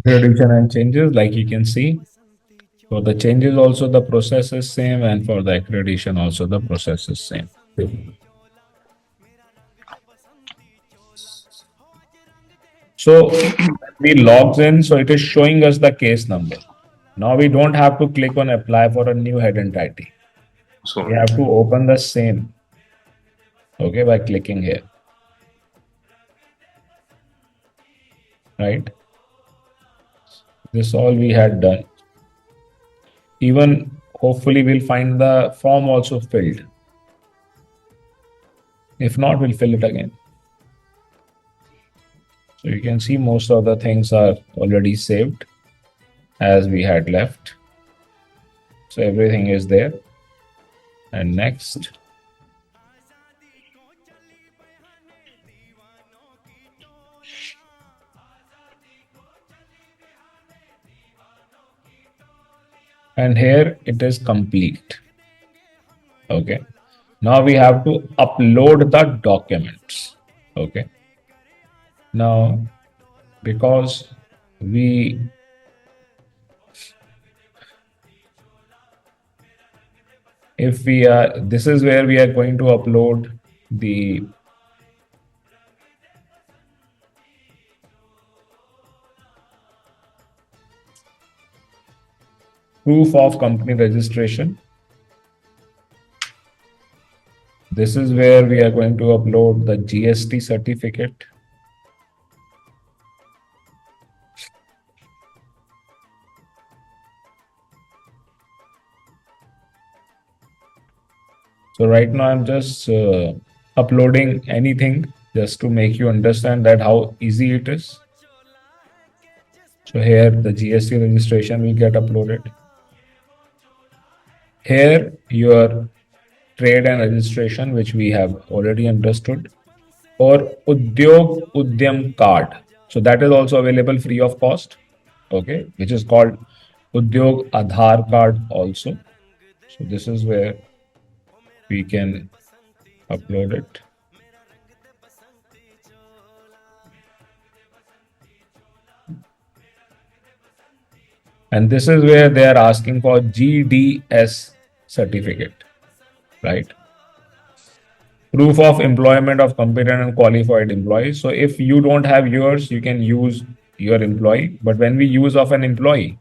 accreditation and changes, like you can see. For the changes also the process is same, and for the accreditation also the process is same. So we logs in, so it is showing us the case number. Now we don't have to click on apply for a new head entity. We So have to open the same, okay, by clicking here, right? This all we had done. Even hopefully we'll find the form also filled. If not, we'll fill it again. So you can see most of the things are already saved as we had left. So everything is there. And next. And here it is complete. Okay. Now we have to upload the documents. Okay. Now, because we if we are, this is where we are going to upload the proof of company registration. This is where we are going to upload the GST certificate. So right now I'm just uploading anything just to make you understand that how easy it is. So here the GST registration will get uploaded. Here your trade and registration, which we have already understood, or Udyog Udyam card. So that is also available free of cost, okay, which is called Udyog Aadhaar card also. So this is where we can upload it. And this is where they are asking for GDS certificate, right? Proof of employment of competent and qualified employees. So if you don't have yours, you can use your employee. But when we use of an employee,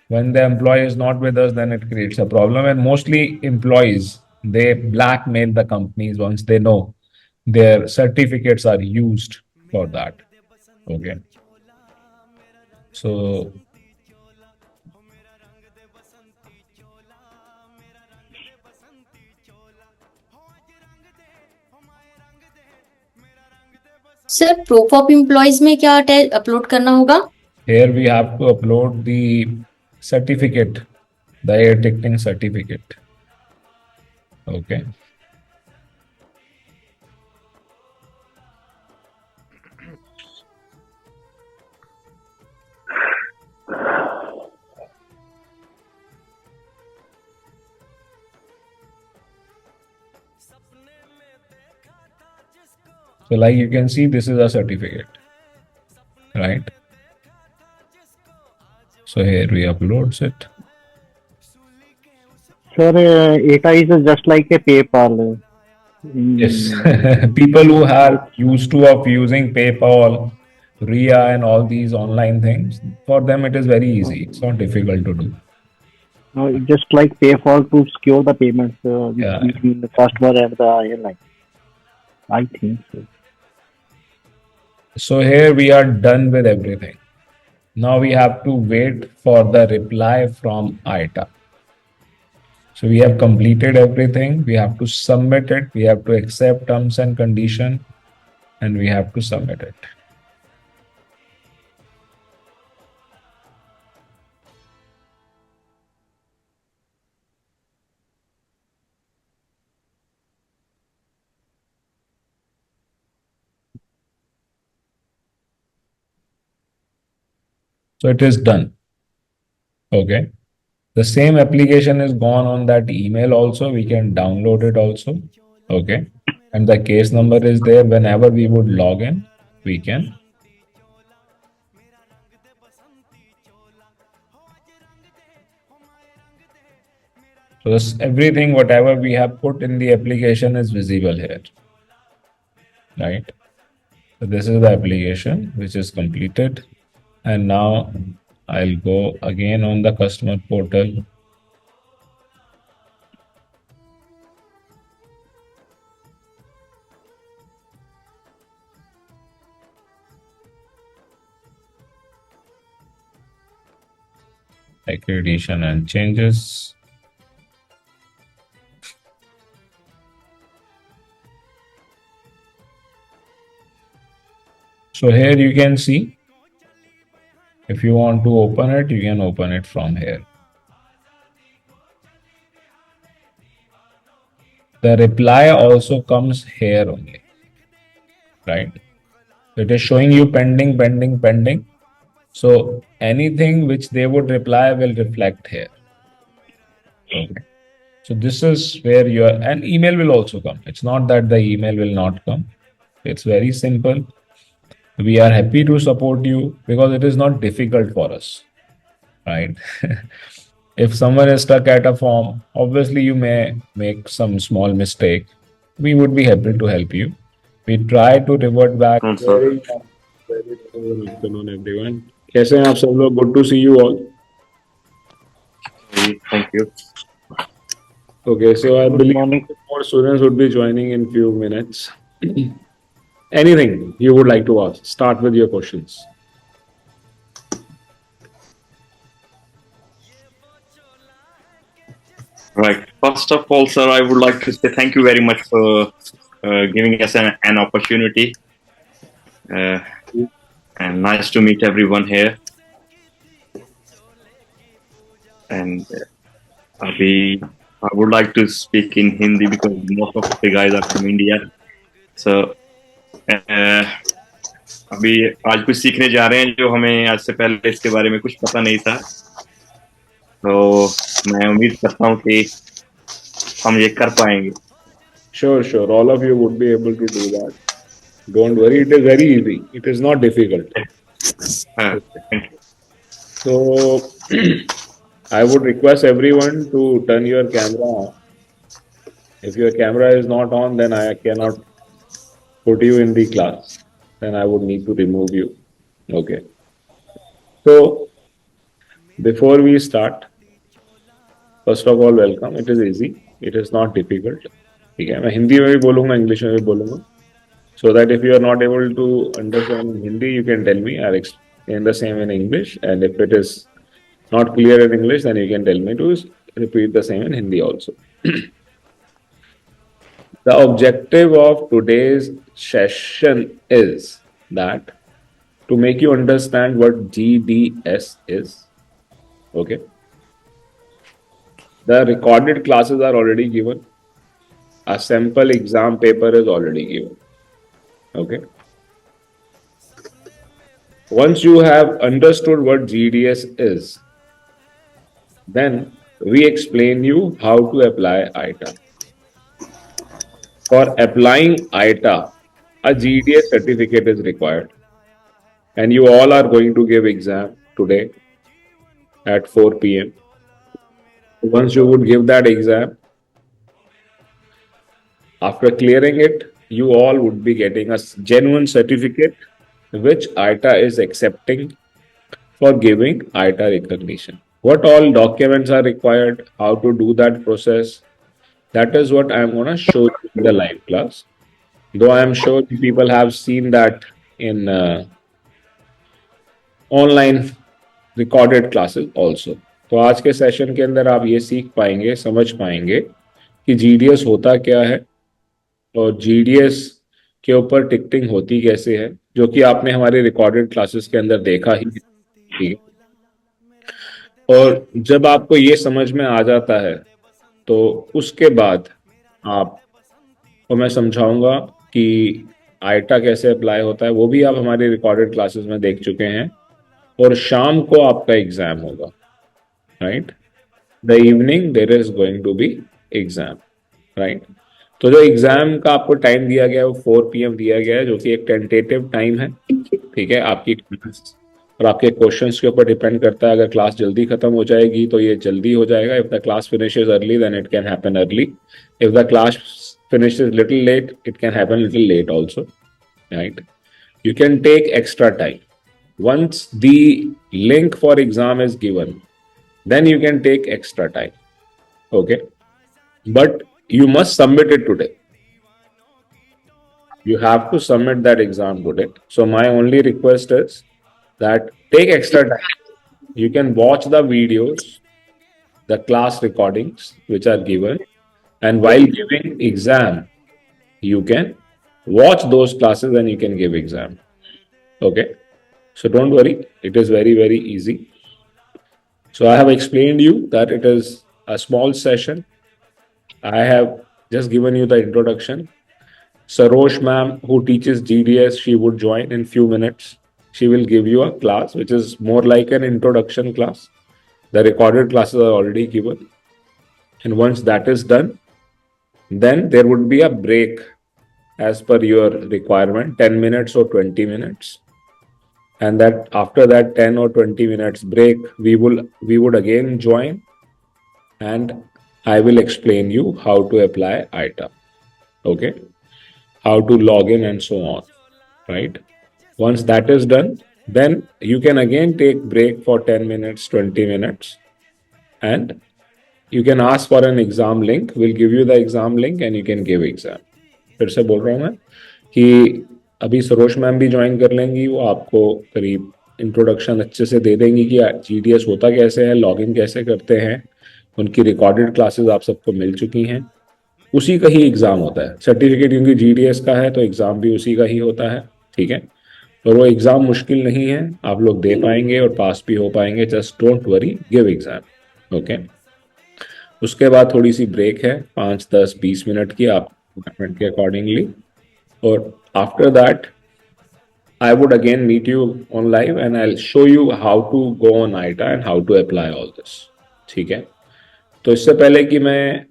when the employee is not with us, then it creates a problem. And mostly employees, they blackmail the companies once they know their certificates are used for that. Okay. So sir proof of employees में क्या upload करना होगा? here we have to upload the certificate, the air ticketing certificate. Okay. So like you can see, this is a certificate, right? So here we uploads it. Sir, ATA is just like a PayPal. Yes, people who are used to of using PayPal, RIA, and all these online things, for them it is very easy. It's not difficult to do. Just like PayPal to secure the payments Yeah. between the customer and the airline. I think so. So here we are done with everything. Now we have to wait for the reply from IATA. So we have completed everything. We have to submit it. We have to accept terms and condition, and we have to submit it. So it is done. Okay. The same application is gone on that email also. We can download it also. Okay. And the case number is there. Whenever we would log in, we can So this, everything, whatever we have put in the application is visible here, right? So this is the application which is completed. And now I'll go again on the customer portal. Accreditation and changes. So here you can see, if you want to open it, you can open it from here. The reply also comes here only, right? It is showing you pending, pending, pending. So anything which they would reply will reflect here. Okay. So this is where an email will also come. It's not that the email will not come. It's very simple. We are happy to support you because it is not difficult for us, right? If someone is stuck at a form, obviously you may make some small mistake. We would be happy to help you. We try to revert back. Sir. Very good afternoon, everyone. कैसे हैं आप सब लोग? Good to see you all. Thank you. Okay, so I Good believe morning. more students would be joining in few minutes. Anything you would like to ask? Start with your questions. Right. First of all, sir, I would like to say thank you very much for giving us an opportunity. And nice to meet everyone here. And I would like to speak in Hindi because most of the guys are from India. So अभी आज कुछ सीखने जा रहे हैं जो हमें आज से पहले इसके बारे में कुछ पता नहीं था. तो मैं उम्मीद करता हूँ कि हम ये कर पाएंगे. Sure, sure. All of you would be able to do that. Don't worry. It is very easy. It is not difficult. Thank you. So I would request everyone to turn your camera on. If your camera is not on, then I cannot put you in the class. Then I would need to remove you. Okay. So before we start, first of all, welcome. It is easy. It is not difficult. ठीक है, मैं हिंदी में भी बोलूँगा, English में भी बोलूँगा. So that if you are not able to understand Hindi, you can tell me. I'll explain the same in English. And if it is not clear in English, then you can tell me to repeat the same in Hindi also. The objective of today's session is that to make you understand what GDS is. Okay. The recorded classes are already given. A sample exam paper is already given. Okay. Once you have understood what GDS is, then we explain you how to apply IATA. For applying IATA, a GDS certificate is required. And you all are going to give exam today at 4 p.m. Once you would give that exam, after clearing it, you all would be getting a genuine certificate which IATA is accepting for giving IATA recognition. What all documents are required, how to do that process, that is what I am going to show you in the live class. Though I am sure people have seen that in online recorded classes also. तो आज के session के अंदर आप ये सीख पाएंगे, समझ पाएंगे कि जीडीएस होता क्या है और जीडीएस के ऊपर टिकटिंग होती कैसे है, जो कि आपने हमारे रिकॉर्डेड क्लासेस के अंदर देखा ही. ठीक है. और जब आपको ये समझ में आ जाता है तो उसके बाद आपको मैं समझाऊंगा कि आईटा कैसे अप्लाई होता है. वो भी आप हमारे रिकॉर्डेड क्लासेस में देख चुके हैं. और शाम को आपका एग्जाम होगा, right. The evening there is going to be exam, right. तो जो एग्जाम का आपको टाइम दिया गया है वो 4 PM दिया गया है, जो कि एक टेंटेटिव टाइम है. ठीक है. आपकी क्लास और आपके क्वेश्चंस के ऊपर डिपेंड करता है. अगर क्लास जल्दी खत्म हो जाएगी तो ये जल्दी हो जाएगा. If the class finishes early then it can happen early. If the class finishes little late, it can happen little late also, right? You can take extra time. Once the link for exam is given, then you can take extra time. Okay? But you must submit it today. You have to submit that exam today. So my only request is that take extra time. You can watch the videos, the class recordings which are given, and while giving exam, you can watch those classes and you can give exam. Okay? So don't worry, it is very, very easy. So I have explained you that it is a small session. I have just given you the introduction. Sarosh ma'am, who teaches GDS, she would join in few minutes. She will give you a class which is more like an introduction class. The recorded classes are already given. And once that is done, then there would be a break as per your requirement, 10 minutes or 20 minutes. And that after that 10 or 20 minutes break, we would again join and I will explain you how to apply IATA. Okay? How to log in and so on. Right? Once that is done, then you can again take break for 10 minutes, 20 minutes, and you can ask for an exam link. We'll give you the exam link and you can give exam. फिर से बोल रहा हूँ मैं कि अभी Saroj ma'am भी join कर लेंगी. वो आपको करीब इंट्रोडक्शन अच्छे से दे देंगी कि जीडीएस होता कैसे है, लॉगिन कैसे करते हैं. उनकी रिकॉर्डेड क्लासेस आप सबको मिल चुकी हैं. उसी का ही एग्ज़ाम होता है. सर्टिफिकेट क्योंकि जीडीएस का है तो एग्ज़ाम भी उसी का ही होता है. ठीक है? और वो एग्ज़ाम मुश्किल नहीं है, आप लोग दे पाएंगे और पास भी हो पाएंगे. Just don't worry, give exam. Okay? उसके बाद थोड़ी सी ब्रेक है, 5, 10, 20 मिनट की, आप के अकॉर्डिंगली. और after that I would again meet you on live and I will show you how to go on IATA and how to apply all this. ठीक है? तो इससे पहले कि मैं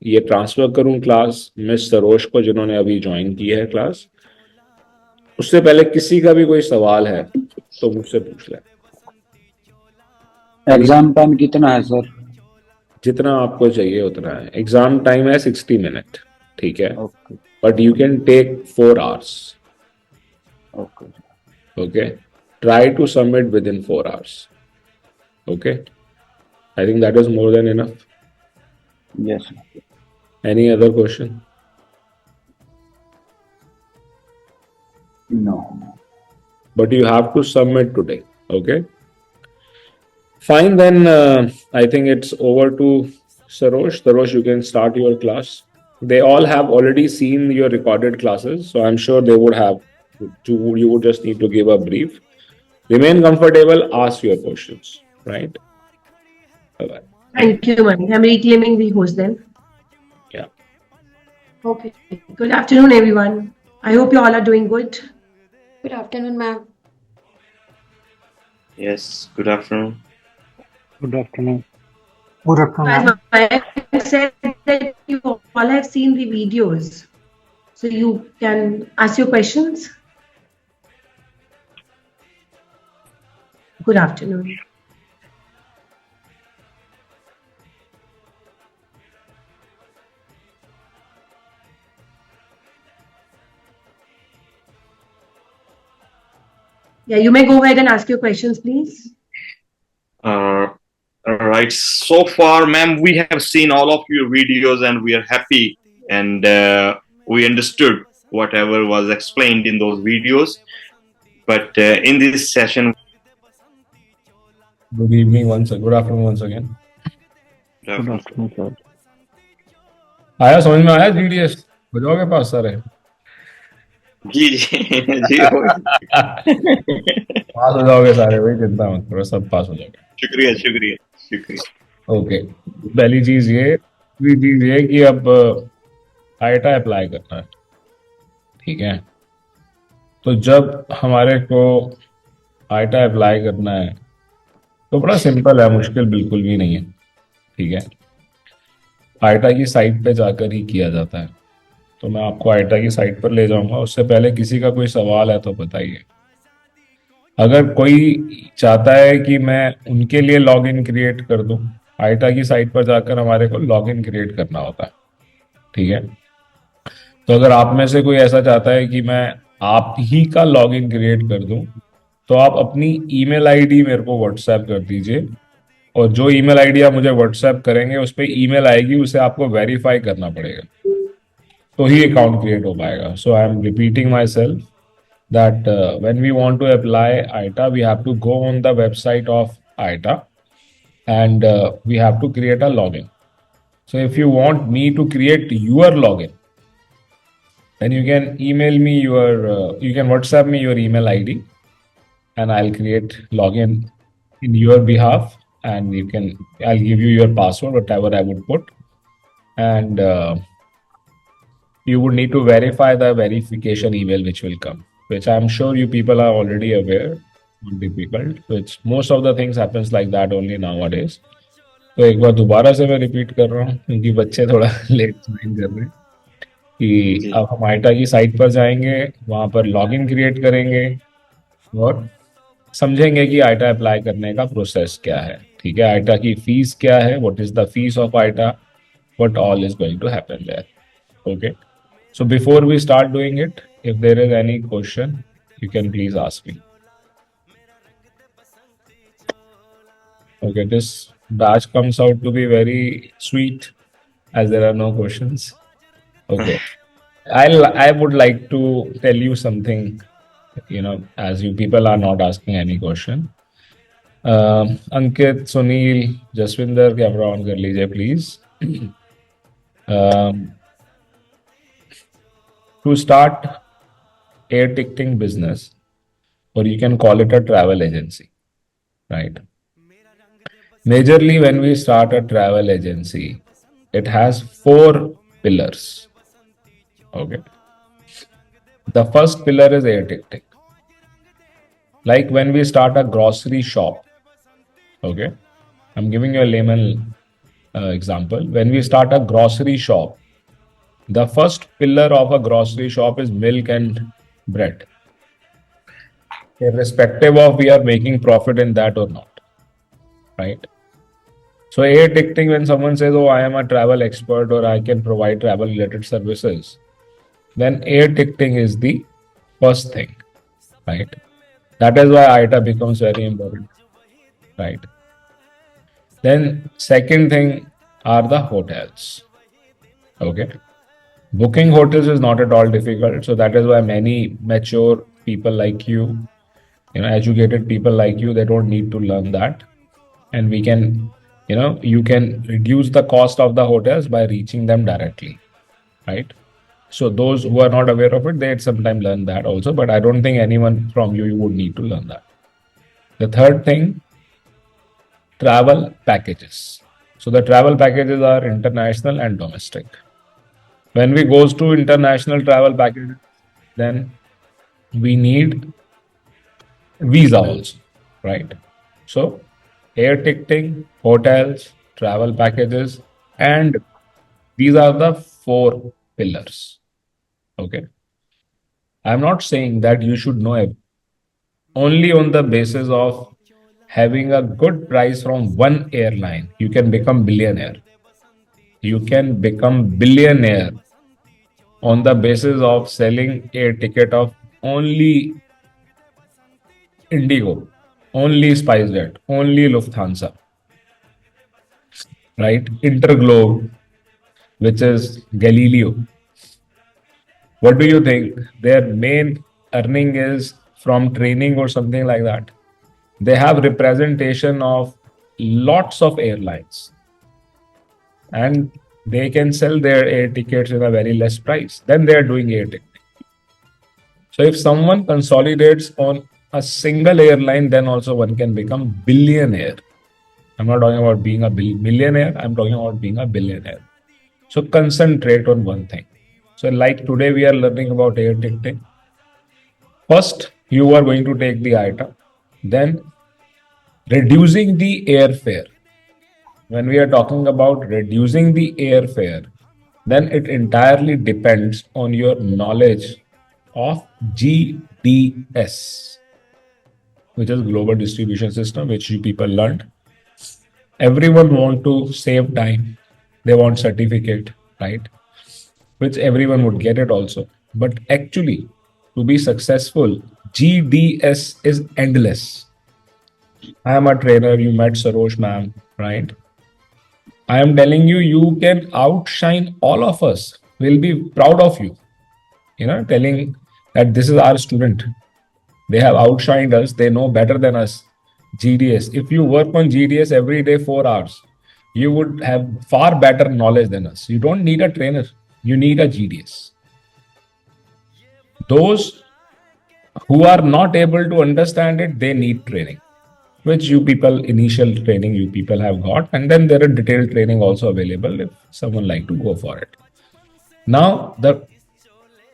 ये ट्रांसफर करूं क्लास मिस सरोज को जिन्होंने अभी ज्वाइन की है क्लास, उससे पहले किसी का भी कोई सवाल है तो मुझसे पूछ लें. एग्जाम टाइम कितना है सर? जितना आपको चाहिए उतना है. एग्जाम टाइम है 60 मिनट. ठीक है? Okay but you can take 4 hours. Okay Okay? Try to submit within 4 hours. Okay? I think that is more than enough. Yes sir. Any other question? No. But you have to submit today. Okay? Fine, then I think it's over to Sarosh. Sarosh, you can start your class. They all have already seen your recorded classes, so I'm sure they would have. You would just need to give a brief. Remain comfortable, ask your questions, right? Bye-bye. Thank you, Marg. I'm reclaiming the host then. Yeah. Okay. Good afternoon, everyone. I hope you all are doing good. Good afternoon, ma'am. Yes, good afternoon. Good afternoon. As Marg said that you all have seen the videos, so you can ask your questions. Good afternoon. Yeah, you may go ahead and ask your questions, please. All right. So far, ma'am, we have seen all of your videos and we are happy and we understood whatever was explained in those videos. But in this session, Good evening once again. Good afternoon once again. Good afternoon sir. आया समझ में आया GDS? हो जाओगे पास सारे? जी जी पास हो जाओगे सारे भाई, चिंता मत करो, सब पास हो जाओगे. शुक्रिया शुक्रिया शुक्रिया. ओके. पहली चीज ये कि अब आईटा अप्लाई करना है. ठीक है? तो जब हमारे को आईटा अप्लाई करना है तो बड़ा सिंपल है, मुश्किल बिल्कुल भी नहीं है. ठीक है? आईटा की साइट पे जाकर ही किया जाता है. तो मैं आपको आईटा की साइट पर ले जाऊंगा. उससे पहले किसी का कोई सवाल है तो बताइए. अगर कोई चाहता है कि मैं उनके लिए लॉगिन क्रिएट कर दूं, आईटा की साइट पर जाकर हमारे को लॉगिन क्रिएट करना होता है, ठीक है। तो अगर आप में से कोई ऐसा चाहता है कि मैं आप ही का लॉगिन क्रिएट कर दूं, तो आप अपनी ईमेल आईडी मेरे को व्हाट्सएप कर दीजिए, और जो ईमेल आईडी आप मुझे व्हाट्सएप करेंगे उस पर ईमेल आएगी, उसे आपको वेरीफाई करना पड़ेगा, तो ही अकाउंट क्रिएट हो पाएगा। So I am repeating myself that when we want to apply IATA, we have to go on the website of IATA, and we have to create a login. So if you want me to create your login, then you can email me you can WhatsApp me your email ID, and I'll create login in your behalf, and I'll give you your password, whatever I would put, and you would need to verify the verification email which will come, which I'm sure you people are already aware. Not difficult, which most of the things happens like that only nowadays. तो एक बार दोबारा से मैं repeat कर रहा हूँ क्योंकि बच्चे थोड़ा लेट ज्वाइन कर रहे हैं कि अब हम आईटा की साइट पर जाएंगे, वहां पर लॉगिन क्रिएट करेंगे और समझेंगे कि आईटा अप्लाई करने का प्रोसेस क्या है, ठीक है। आईटा की फीस क्या है, what is the fees of IATA, what all is going to happen there, okay. So before we start doing it, if there is any question, you can please ask me. Okay, this batch comes out to be very sweet as there are no questions. Okay, I would like to tell you something, as you people are not asking any question. Ankit, Sunil, Jaswinder, camera on कर लीजिए please. To start air ticketing business, or you can call it a travel agency, right? Majorly when we start a travel agency, it has 4 pillars, okay. The first pillar is air ticketing. Like when we start a grocery shop, okay, I'm giving you a layman example. When we start a grocery shop, the first pillar of a grocery shop is milk and bread, irrespective of we are making profit in that or not, right? So air ticketing, when someone says, oh, I am a travel expert or I can provide travel related services, then air ticketing is the first thing, right? That is why IATA becomes very important, right? Then second thing are the hotels, okay. Booking hotels is not at all difficult. So that is why many mature people like you, educated people like you, they don't need to learn that. And we can, you can reduce the cost of the hotels by reaching them directly, right? So those who are not aware of it, they sometimes learn that also. But I don't think anyone from you would need to learn that. The third thing, travel packages. So the travel packages are international and domestic. When we goes to international travel package, then we need visa also, right? So air ticketing, hotels, travel packages, and these are the 4 pillars, okay. I'm not saying that you should know everything. Only on the basis of having a good price from one airline, you can become billionaire. You can become billionaire on the basis of selling a ticket of only Indigo, only SpiceJet, only Lufthansa, right? Interglobe, which is Galileo. What do you think? Their main earning is from training or something like that. They have representation of lots of airlines, and they can sell their air tickets in a very less price. Then they are doing air ticketing. So if someone consolidates on a single airline, then also one can become billionaire. I'm not talking about being a millionaire. I'm talking about being a billionaire. So concentrate on one thing. So like today we are learning about air ticketing. First, you are going to take the IATA. Then reducing the airfare. When we are talking about reducing the airfare, then it entirely depends on your knowledge of GDS. which is global distribution system, which you people learned. Everyone want to save time. They want certificate, right? Which everyone would get it also. But actually, to be successful, GDS is endless. I am a trainer. You met Sarosh ma'am, right? I am telling you, you can outshine all of us. We'll be proud of you. Telling that this is our student. They have outshined us. They know better than us. GDS. If you work on GDS every day, 4 hours, you would have far better knowledge than us. You don't need a trainer. You need a GDS. Those who are not able to understand it, they need training, which you people, initial training you people have got. And then there are detailed training also available if someone like to go for it. Now, there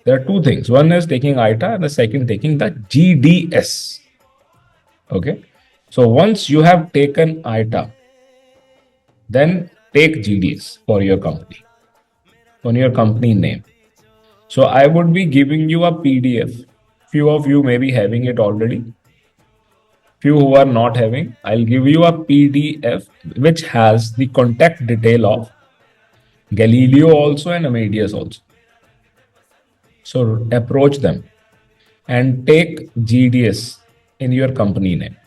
are two things. One is taking IATA and the second taking the GDS. Okay. So once you have taken IATA, then take GDS for your company, on your company name. So I would be giving you a PDF. Few of you may be having it already. Few who are not having, I'll give you a PDF which has the contact detail of Galileo also and Amadeus also. So approach them and take GDS in your company name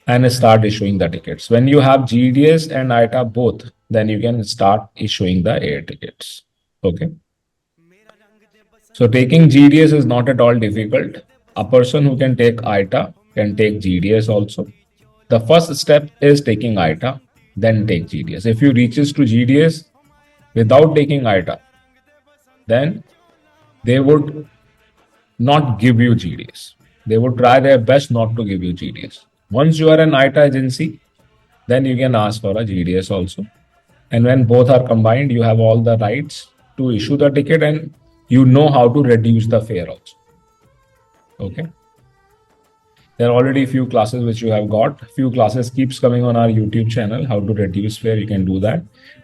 and start issuing the tickets. When you have GDS and IATA both, then you can start issuing the air tickets. Okay. So taking GDS is not at all difficult. A person who can take IATA can take GDS also. The first step is taking IATA, then take GDS. If you reaches to GDS without taking IATA, then they would not give you GDS. They would try their best not to give you GDS. Once you are an IATA agency, then you can ask for a GDS also. And when both are combined, you have all the rights to issue the ticket and you know how to reduce the fare also. Okay. There are already few classes which you have got. Few classes keeps coming on our YouTube channel. How to reduce fare, you can do that.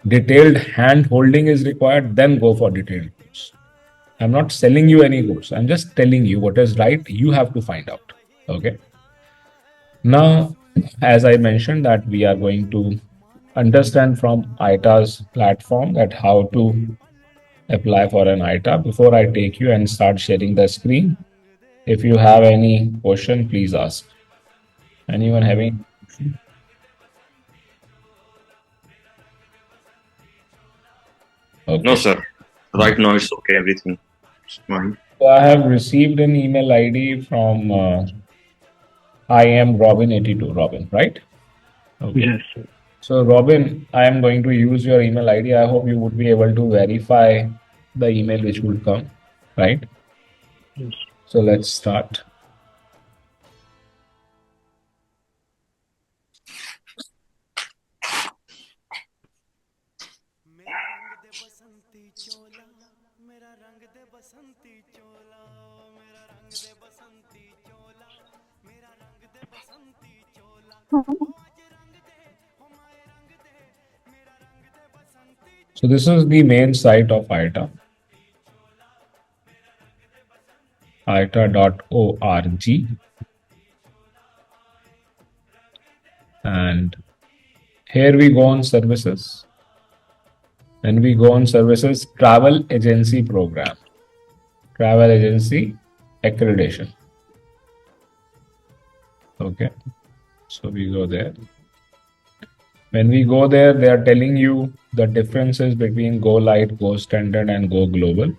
Detailed hand holding is required, then go for detailed course. I'm not selling you any course. I'm just telling you what is right. You have to find out. Okay. Now, as I mentioned that we are going to understand from IATA's platform that how to apply for an IATA. Before I take you and start sharing the screen, if you have any question, please ask. Anyone having? Okay. No, sir. Right now it's okay. Everything is fine. So I have received an email ID from I am Robin82. Robin, right? Okay. Yes, sir. So Robin, I am going to use your email ID. I hope you would be able to verify the email which will come, right? Yes. So let's start. So this is the main site of IATA, IATA.org. And here we go on services. When we go on services, travel agency program, travel agency accreditation. Okay. So we go there. When we go there, they are telling you the differences between Go Lite, Go Standard, and Go Global.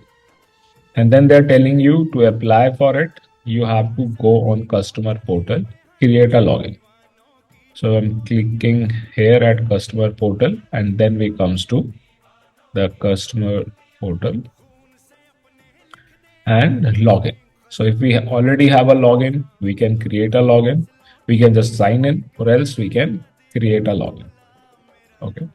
And then they're telling you to apply for it, you have to go on customer portal, create a login. So I'm clicking here at customer portal, and then we comes to the customer portal and login. So if we already have a login, we can create a login. We can just sign in, or else we can create a login. Okay.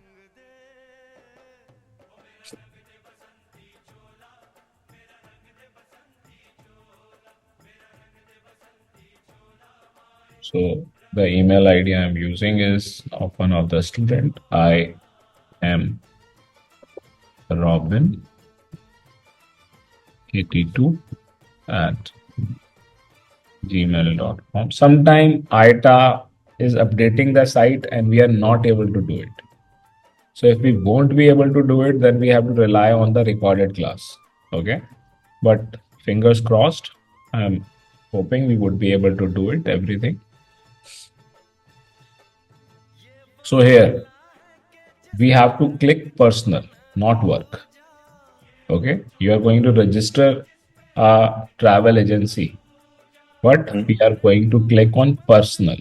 So the email ID I'm using is of one of the student. I am Robin82 at gmail.com. Sometime IATA is updating the site and we are not able to do it. So if we won't be able to do it, then we have to rely on the recorded class. Okay. But fingers crossed, I'm hoping we would be able to do it, everything. So here, we have to click personal, not work. Okay. You are going to register a travel agency, but we are going to click on personal.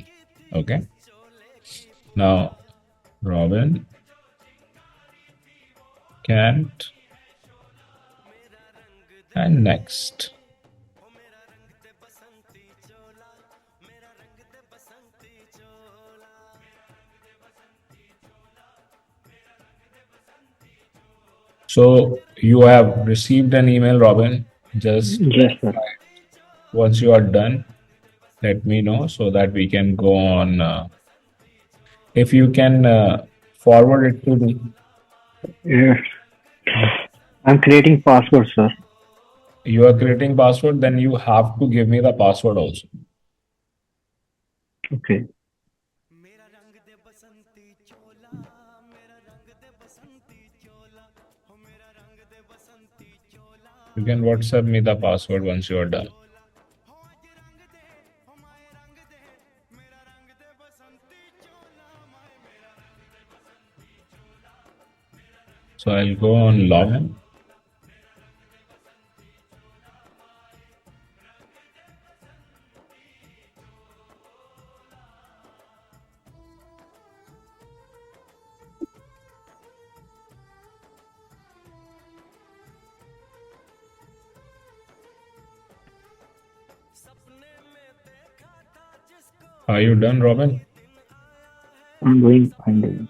Okay. Now, Robin can't and next. So you have received an email, Robin. Just Yes, sir. once you are done, let me know so that we can go on. If you can forward it to me. Yes. I'm creating password, sir. You are creating password, then you have to give me the password also. Okay. You can WhatsApp me the password once you are done. So I'll go on login. Are you done, Robin? I'm doing.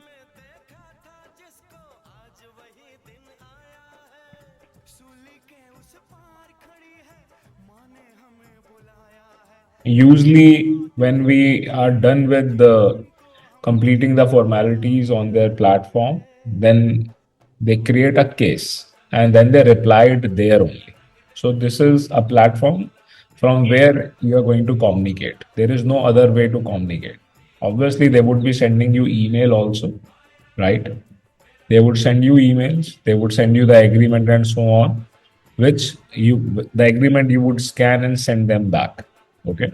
Usually, when we are done with the completing the formalities on their platform, then they create a case and then they reply it there only. So this is a platform from where you are going to communicate. There is no other way to communicate. Obviously, they would be sending you email also, right? They would send you emails, they would send you the agreement and so on, which the agreement you would scan and send them back. Okay.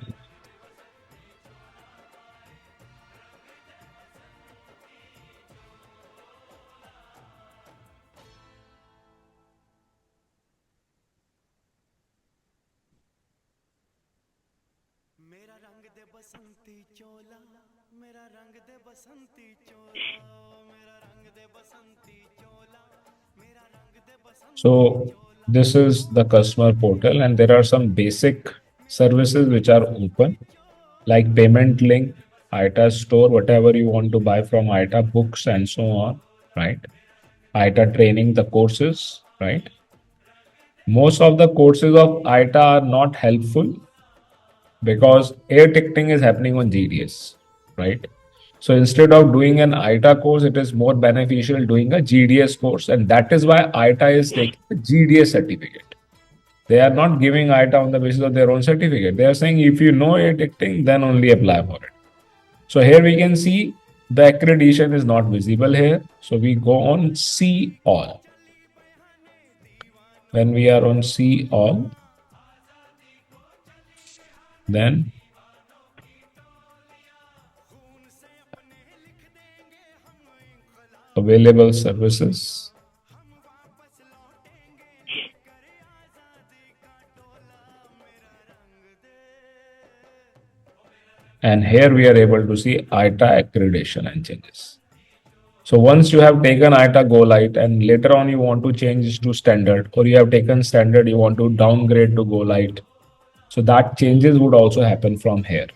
So this is the customer portal and there are some basic services which are open, like payment link, IATA store, whatever you want to buy from IATA, books and so on, right? IATA training, the courses, right? Most of the courses of IATA are not helpful because air ticketing is happening on GDS, right? So instead of doing an IATA course, it is more beneficial doing a GDS course. And that is why IATA is taking a GDS certificate. They are not giving IATA on the basis of their own certificate. They are saying if you know air ticketing, then only apply for it. So here we can see the accreditation is not visible here. So we go on see all. When we are on see all, then available services. And here we are able to see IATA accreditation and changes. So once you have taken IATA Go Lite and later on you want to change this to standard, or you have taken standard, you want to downgrade to Go Lite. So that changes would also happen from here,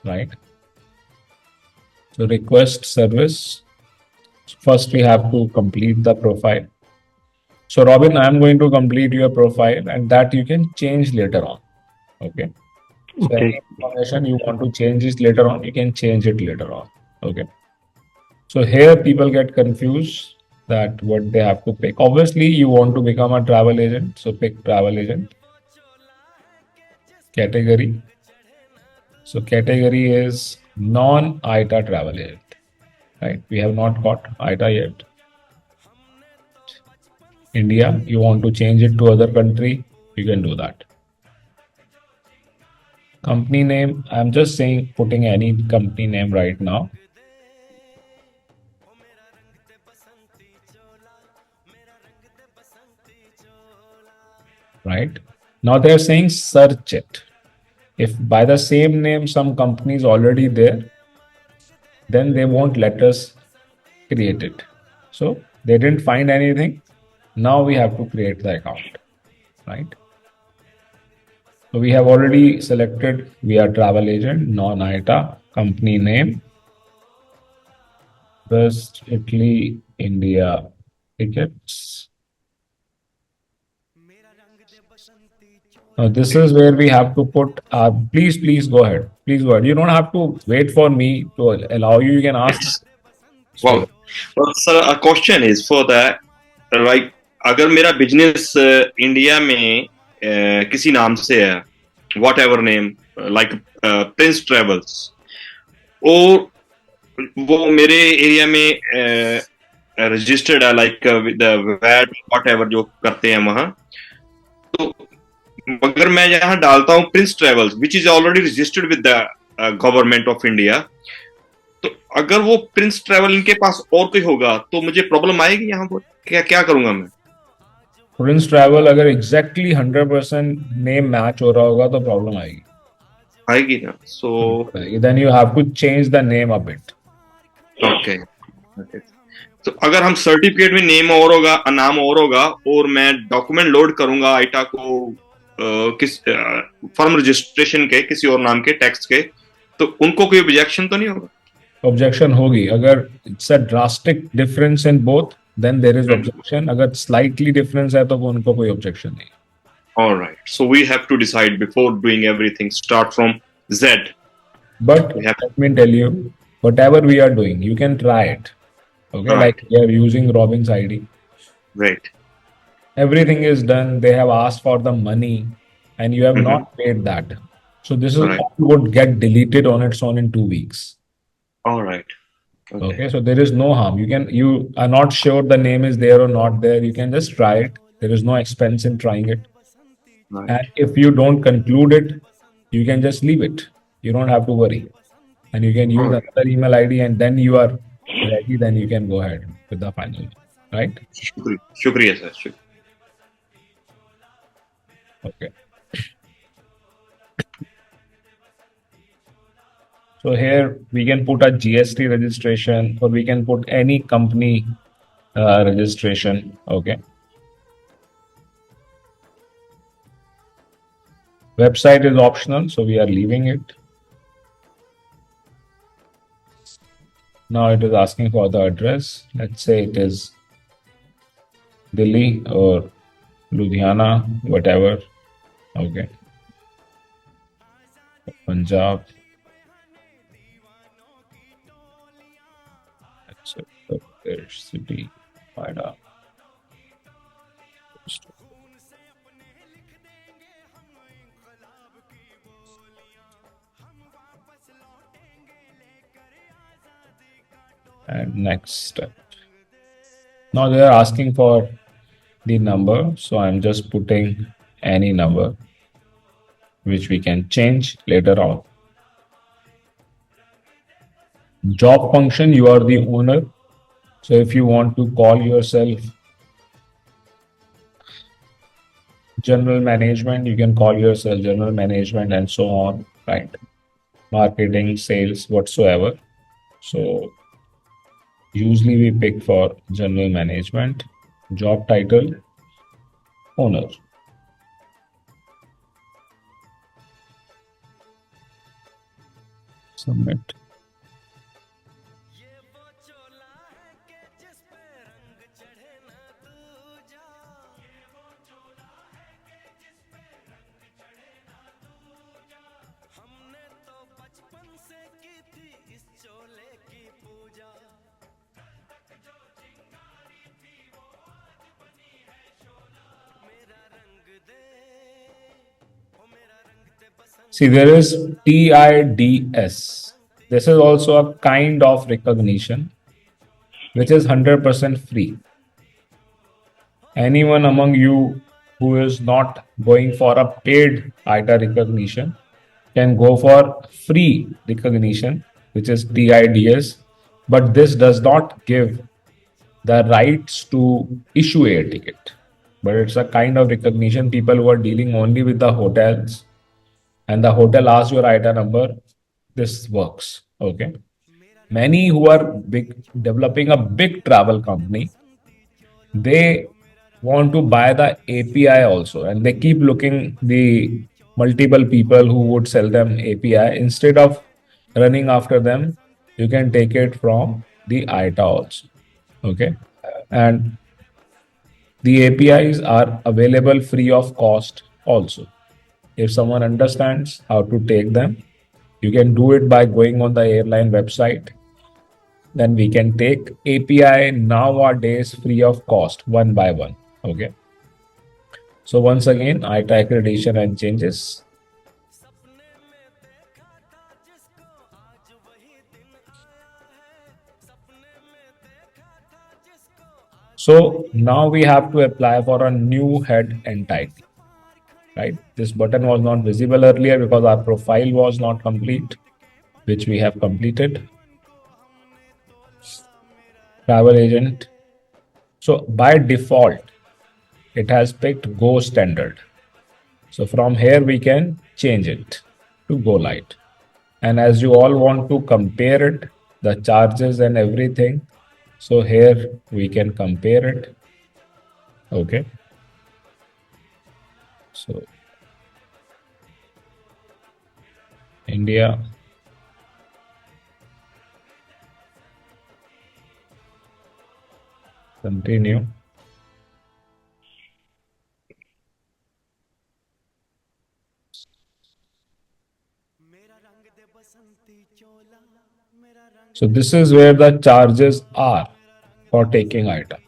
right? So request service. First we have to complete the profile. So Robin, I'm going to complete your profile and that you can change later on. Okay. So any information you want to change this later on, you can change it later on. Okay. So here people get confused that what they have to pick. Obviously, you want to become a travel agent. So pick travel agent. Category. So category is non-IATA travel agent, right? We have not got IATA yet. India, you want to change it to other country, you can do that. Company name, I'm just saying putting any company name right now. Right? Now they're saying search it. If by the same name some company is already there, then they won't let us create it. So they didn't find anything. Now we have to create the account, right? So we have already selected we are travel agent, non-IATA, company name, West Italy, India tickets. Now this is where we have to put, please go ahead. Please go ahead. You don't have to wait for me to allow you. You can ask straight. Well, well, sir, a question is for that, like, अगर मेरा business India में किसी नाम से है, what ever name, like Prince travels, और वो मेरे एरिया में रजिस्टर्ड है, लाइक वैट वॉट एवर जो करते हैं वहां, तो अगर मैं यहाँ डालता हूँ Prince travels which is already registered with the government of India, तो अगर वो प्रिंस ट्रेवल इनके पास और कोई होगा तो मुझे प्रॉब्लम आएगी यहाँ पर? क्या करूंगा मैं? प्रिंस ट्रैवल अगर एग्जैक्टली 100% नेम मैच हो रहा होगा तो प्रॉब्लम आएगी ना. So then you have to change the name a bit. Okay. तो अगर हम सर्टिफिकेट में नेम और होगा, नाम और होगा, और मैं डॉक्यूमेंट लोड करूंगा आईटा को किस फर्म रजिस्ट्रेशन के किसी और नाम के टैक्स के, तो उनको कोई ऑब्जेक्शन तो नहीं होगा? ऑब्जेक्शन होगी. अगर it's a drastic difference in both then there is objection. अगर स्लाइटली डिफरेंस है तो उनको कोई ऑब्जेक्शन नहीं. All right. So we have to decide before doing everything. Start from Z. But let me tell you, whatever we are doing, you can try it. Okay, Right. like we are using Robin's ID. Right. Everything is done. They have asked for the money, and you have Mhm. not paid that. So this is Right. all would get deleted on its own in 2 weeks. All right. Okay, so there is no harm. You are not sure the name is there or not there. You can just try it. There is no expense in trying it. Right. And if you don't conclude it, you can just leave it. You don't have to worry. And you can use Alright. another email ID, and then you are ready. Then you can go ahead with the final, right? Shukriya, sir. Okay. So here we can put a GST registration, or we can put any company registration. Okay. Website is optional, so we are leaving it. Now it is asking for the address. Let's say it is Delhi or Ludhiana, whatever. Okay. Punjab. Their city, Noida. And next step. Now they are asking for the number, so I'm just putting any number which we can change later on. Job function, you are the owner. So if you want to call yourself general management, you can call yourself general management and so on, right? Marketing, sales, whatsoever. So usually we pick for general management. Job title, owner. Submit. See, there is TIDS. This is also a kind of recognition which is 100% free. Anyone among you who is not going for a paid ITA recognition can go for free recognition, which is TIDS, but this does not give the rights to issue a ticket. But it's a kind of recognition. People who are dealing only with the hotels and the hotel asks your ITA number, this works. Okay. Many who are developing a big travel company, they want to buy the API also, and they keep looking the multiple people who would sell them API. Instead of running after them, you can take it from the ITA also. Okay. And the APIs are available free of cost also. If someone understands how to take them, you can do it by going on the airline website. Then we can take API nowadays free of cost, one by one. Okay. So once again, ITA accreditation and changes. So now we have to apply for a new head entity, right? This button was not visible earlier because our profile was not complete, which we have completed. Travel agent. So by default, it has picked Go Standard. So from here, we can change it to Go Lite. And as you all want to compare it, the charges and everything, so here we can compare it. Okay. So India. Continue. So this is where the charges are for taking ITA,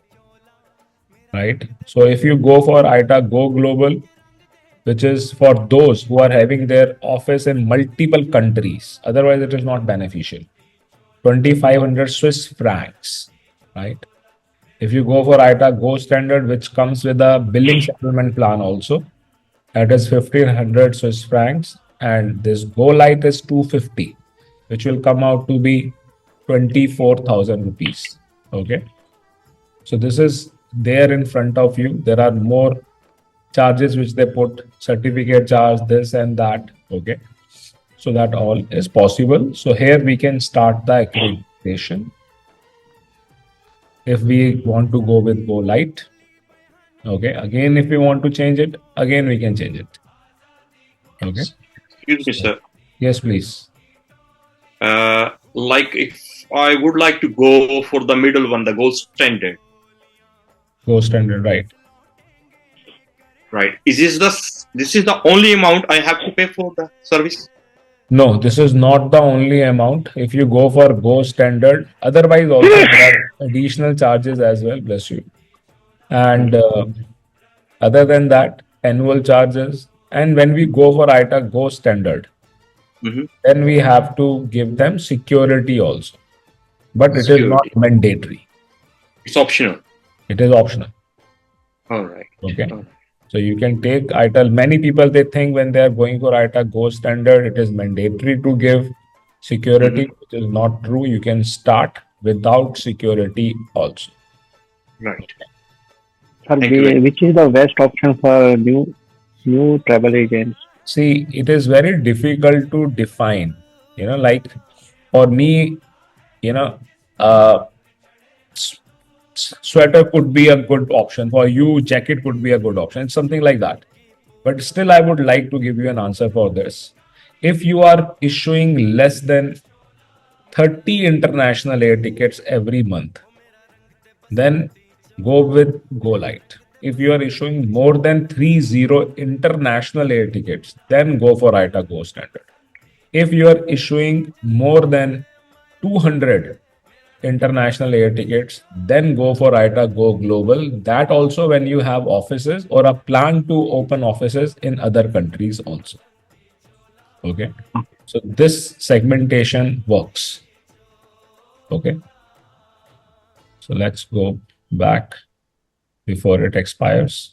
right? So if you go for ITA Go Global, which is for those who are having their office in multiple countries, otherwise it is not beneficial. 2,500 Swiss francs, right? If you go for ITA Go Standard, which comes with a billing settlement plan also, that is 1,500 Swiss francs, and this Go Lite is 250, which will come out to be 24,000 rupees. Okay. So this is there in front of you. There are more charges which they put, certificate charge, this and that. Okay. So that all is possible. So here we can start the accreditation. If we want to go with Go Lite. Okay. Again, if we want to change it, again we can change it. Okay. Excuse me, sir. Yes, please. Like if I would like to go for the middle one, the gold standard. Go Standard, right? Right. This is the only amount I have to pay for the service? No, this is not the only amount. If you go for Go Standard, otherwise also there are additional charges as well, bless you. And other than that, annual charges. And when we go for ITA Go Standard, then we have to give them security also. But it is not mandatory. It's optional. It is optional. All right. Okay. So you can take ITA. Many people, they think when they are going for ITA Go Standard, it is mandatory to give security, which is not true. You can start without security also. Right. Sir, which is the best option for new travel agents? See, it is very difficult to define. Like for me, sweater could be a good option. For you, jacket could be a good option. Something like that. But still, I would like to give you an answer for this. If you are issuing less than 30 international air tickets every month, then go with Go Lite. If you are issuing more than 30 international air tickets, then go for ITA Go Standard. If you are issuing more than 200 international air tickets, then go for ITA Go Global. That also when you have offices or a plan to open offices in other countries also. Okay. So this segmentation works. Okay. So let's go back before it expires.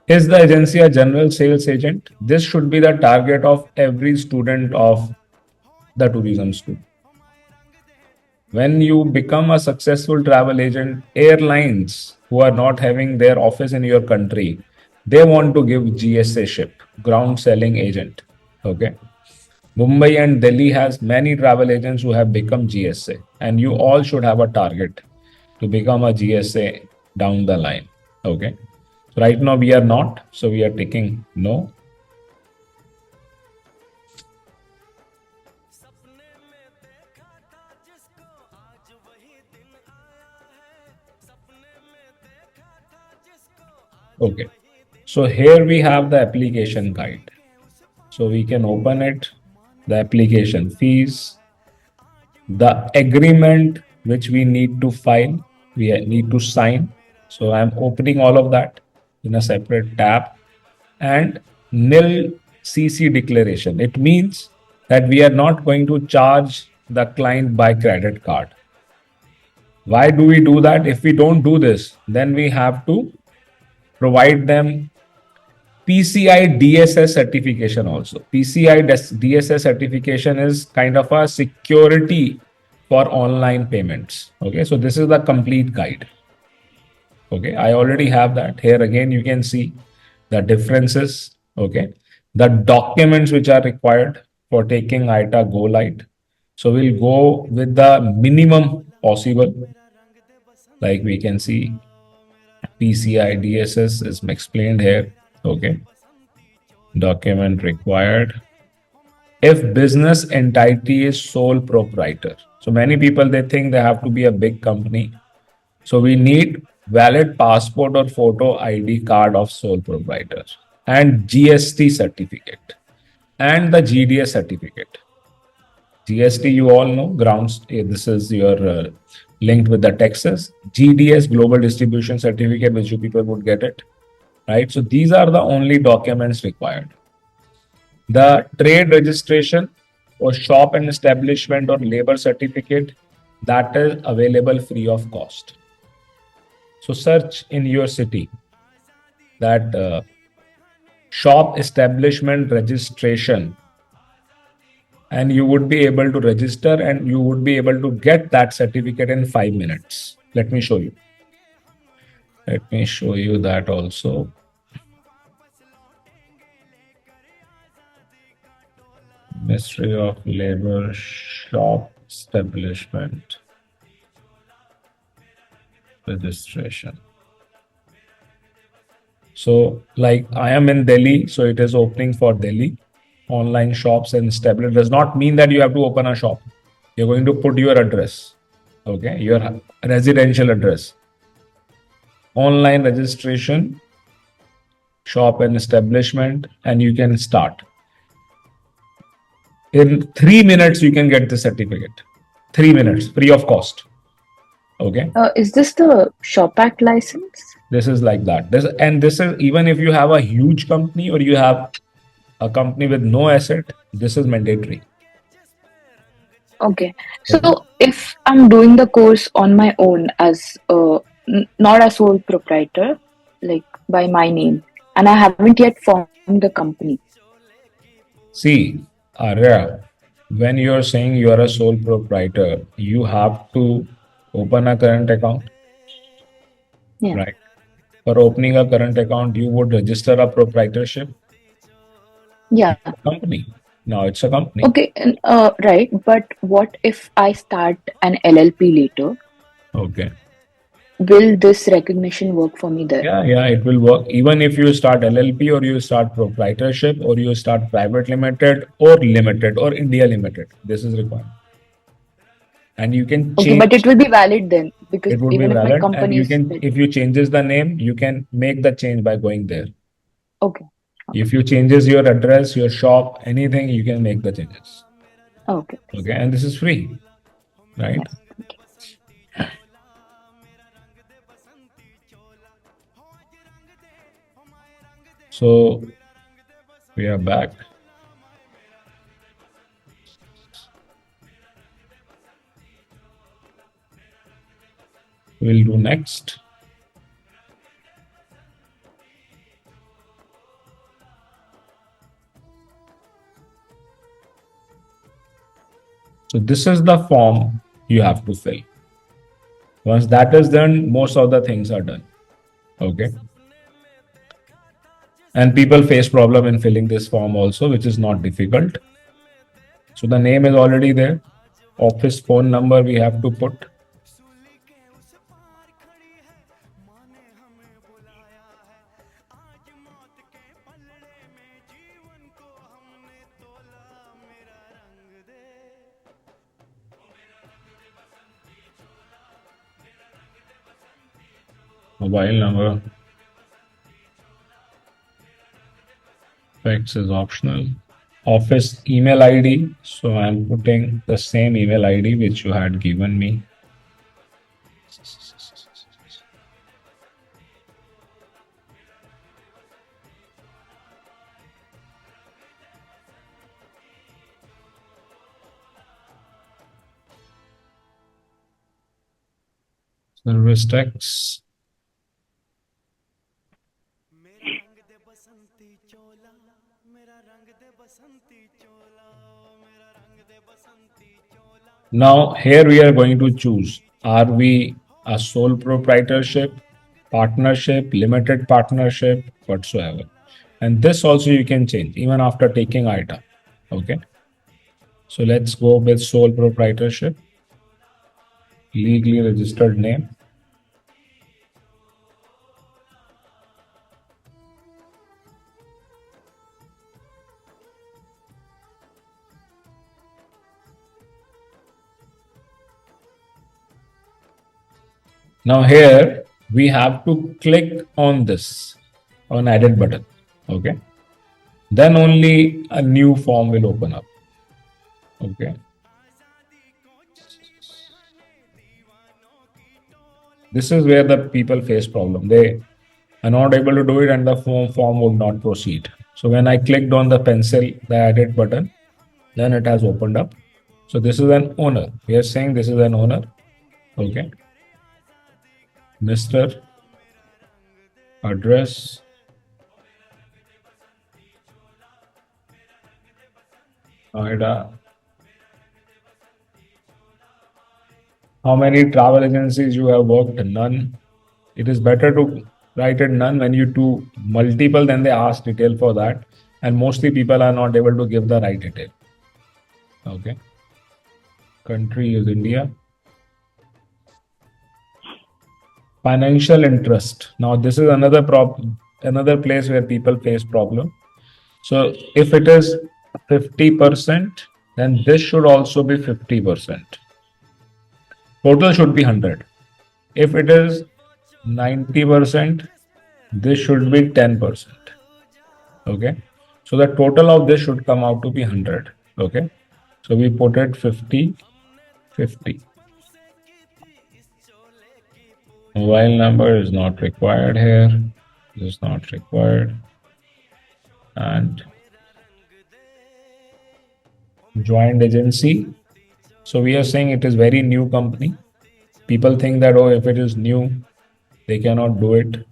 Is the agency a general sales agent? This should be the target of every student of the tourism school. When you become a successful travel agent, airlines who are not having their office in your country, they want to give GSA ship, ground selling agent. Okay. Mumbai and Delhi has many travel agents who have become GSA, and you all should have a target to become a GSA down the line. Okay. So right now we are not, so we are taking no. Okay. So here we have the application guide. So we can open it, the application fees, the agreement which we need to file, we need to sign. So I'm opening all of that in a separate tab, and nil CC declaration. It means that we are not going to charge the client by credit card. Why do we do that? If we don't do this, then we have to provide them PCI DSS certification also. PCI DSS certification is kind of a security for online payments. Okay, so this is the complete guide. Okay, I already have that. Here again, you can see the differences. Okay, the documents which are required for taking IATA Go Lite. So we'll go with the minimum possible. Like we can see, PCI DSS is explained here. Okay, document required. If business entity is sole proprietor. So many people, they think they have to be a big company. So we need valid passport or photo ID card of sole proprietor and GST certificate and the GDS certificate. GST, you all know, grounds, this is your linked with the taxes. GDS, global distribution certificate, which you people would get it, right? So these are the only documents required. The trade registration or shop and establishment or labor certificate, that is available free of cost. So search in your city that shop establishment registration, and you would be able to register and you would be able to get that certificate in 5 minutes. Let me show you. Let me show you that also. Ministry of Labor shop establishment registration. So like I am in Delhi, so it is opening for Delhi. Online shops and establishment does not mean that you have to open a shop. You're going to put your address, okay, your residential address. Online registration, shop and establishment, and you can start. In 3 minutes, you can get the certificate. 3 minutes, free of cost. Okay. Is this the Shop Act license? This is like that. This is even if you have a huge company or you have a company with no asset, this is mandatory. Okay. So if I'm doing the course on my own as not a sole proprietor, like by my name, and I haven't yet formed the company. See, Arya, when you're saying you are a sole proprietor, you have to open a current account. Yeah. Right. For opening a current account, you would register a proprietorship. Yeah. Company. Now it's a company. Okay. Right. But what if I start an LLP later? Okay. Will this recognition work for me there? Yeah, it will work. Even if you start LLP or you start proprietorship or you start private limited or India limited, this is required. And you can change. Okay, but it will be valid then because it would even be if valid, my company and if you changes the name, you can make the change by going there. Okay. If you changes your address, your shop, anything, you can make the changes. Okay. Okay, and this is free, right? Yes. Okay. So we are back. We'll do next. So this is the form you have to fill. Once that is done, most of the things are done. Okay. And people face problem in filling this form also, which is not difficult. So the name is already there. Office phone number we have to put. Mobile number. Fax is optional. Office email ID. So I'm putting the same email ID which you had given me. Service tax. Now here we are going to choose, are we a sole proprietorship, partnership, limited partnership, whatsoever. And this also you can change even after taking IATA. Okay. So let's go with sole proprietorship, legally registered name. Now here we have to click on this, on edit button. Okay. Then only a new form will open up. Okay. This is where the people face problem. They are not able to do it and the form would not proceed. So when I clicked on the pencil, the edit button, then it has opened up. So this is an owner. We are saying this is an owner. Okay. Mr. Address. Noida. How many travel agencies you have worked? None. It is better to write it none. When you do multiple, then they ask detail for that. And mostly people are not able to give the right detail. Okay. Country is India. Financial interest. Now this is another problem, another place where people face problem. So if it is 50%, then this should also be 50%. Total should be 100. If it is 90%, this should be 10%. Okay. So the total of this should come out to be 100. Okay. So we put it 50, 50. Mobile number is not required here. This is not required. And joined agency. So we are saying it is very new company. People think that, oh, if it is new, they cannot do it.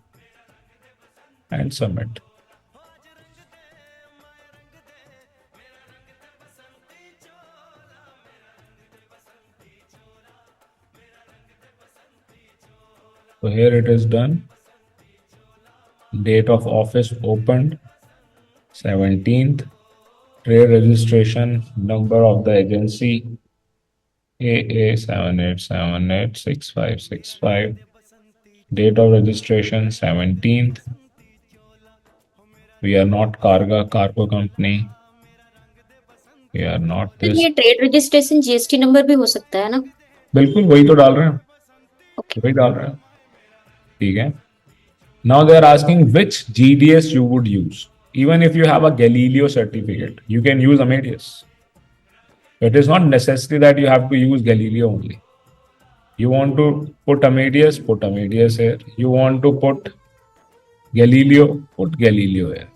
And submit. So here it is done. Date of office opened 17th. Trade registration number of the agency AA78786565. Date of registration 17th. We are not cargo company. We are not तो this. ये trade registration GST number भी हो सकता है ना? बिल्कुल वही तो डाल रहे हैं. Okay. वही डाल रहे हैं. ठीक है. Now they are asking which GDS you would use. Even if you have a Galileo certificate, you can use Amadeus. It is not necessary that you have to use Galileo only. You want to put Amadeus here. You want to put Galileo, put Galileo here.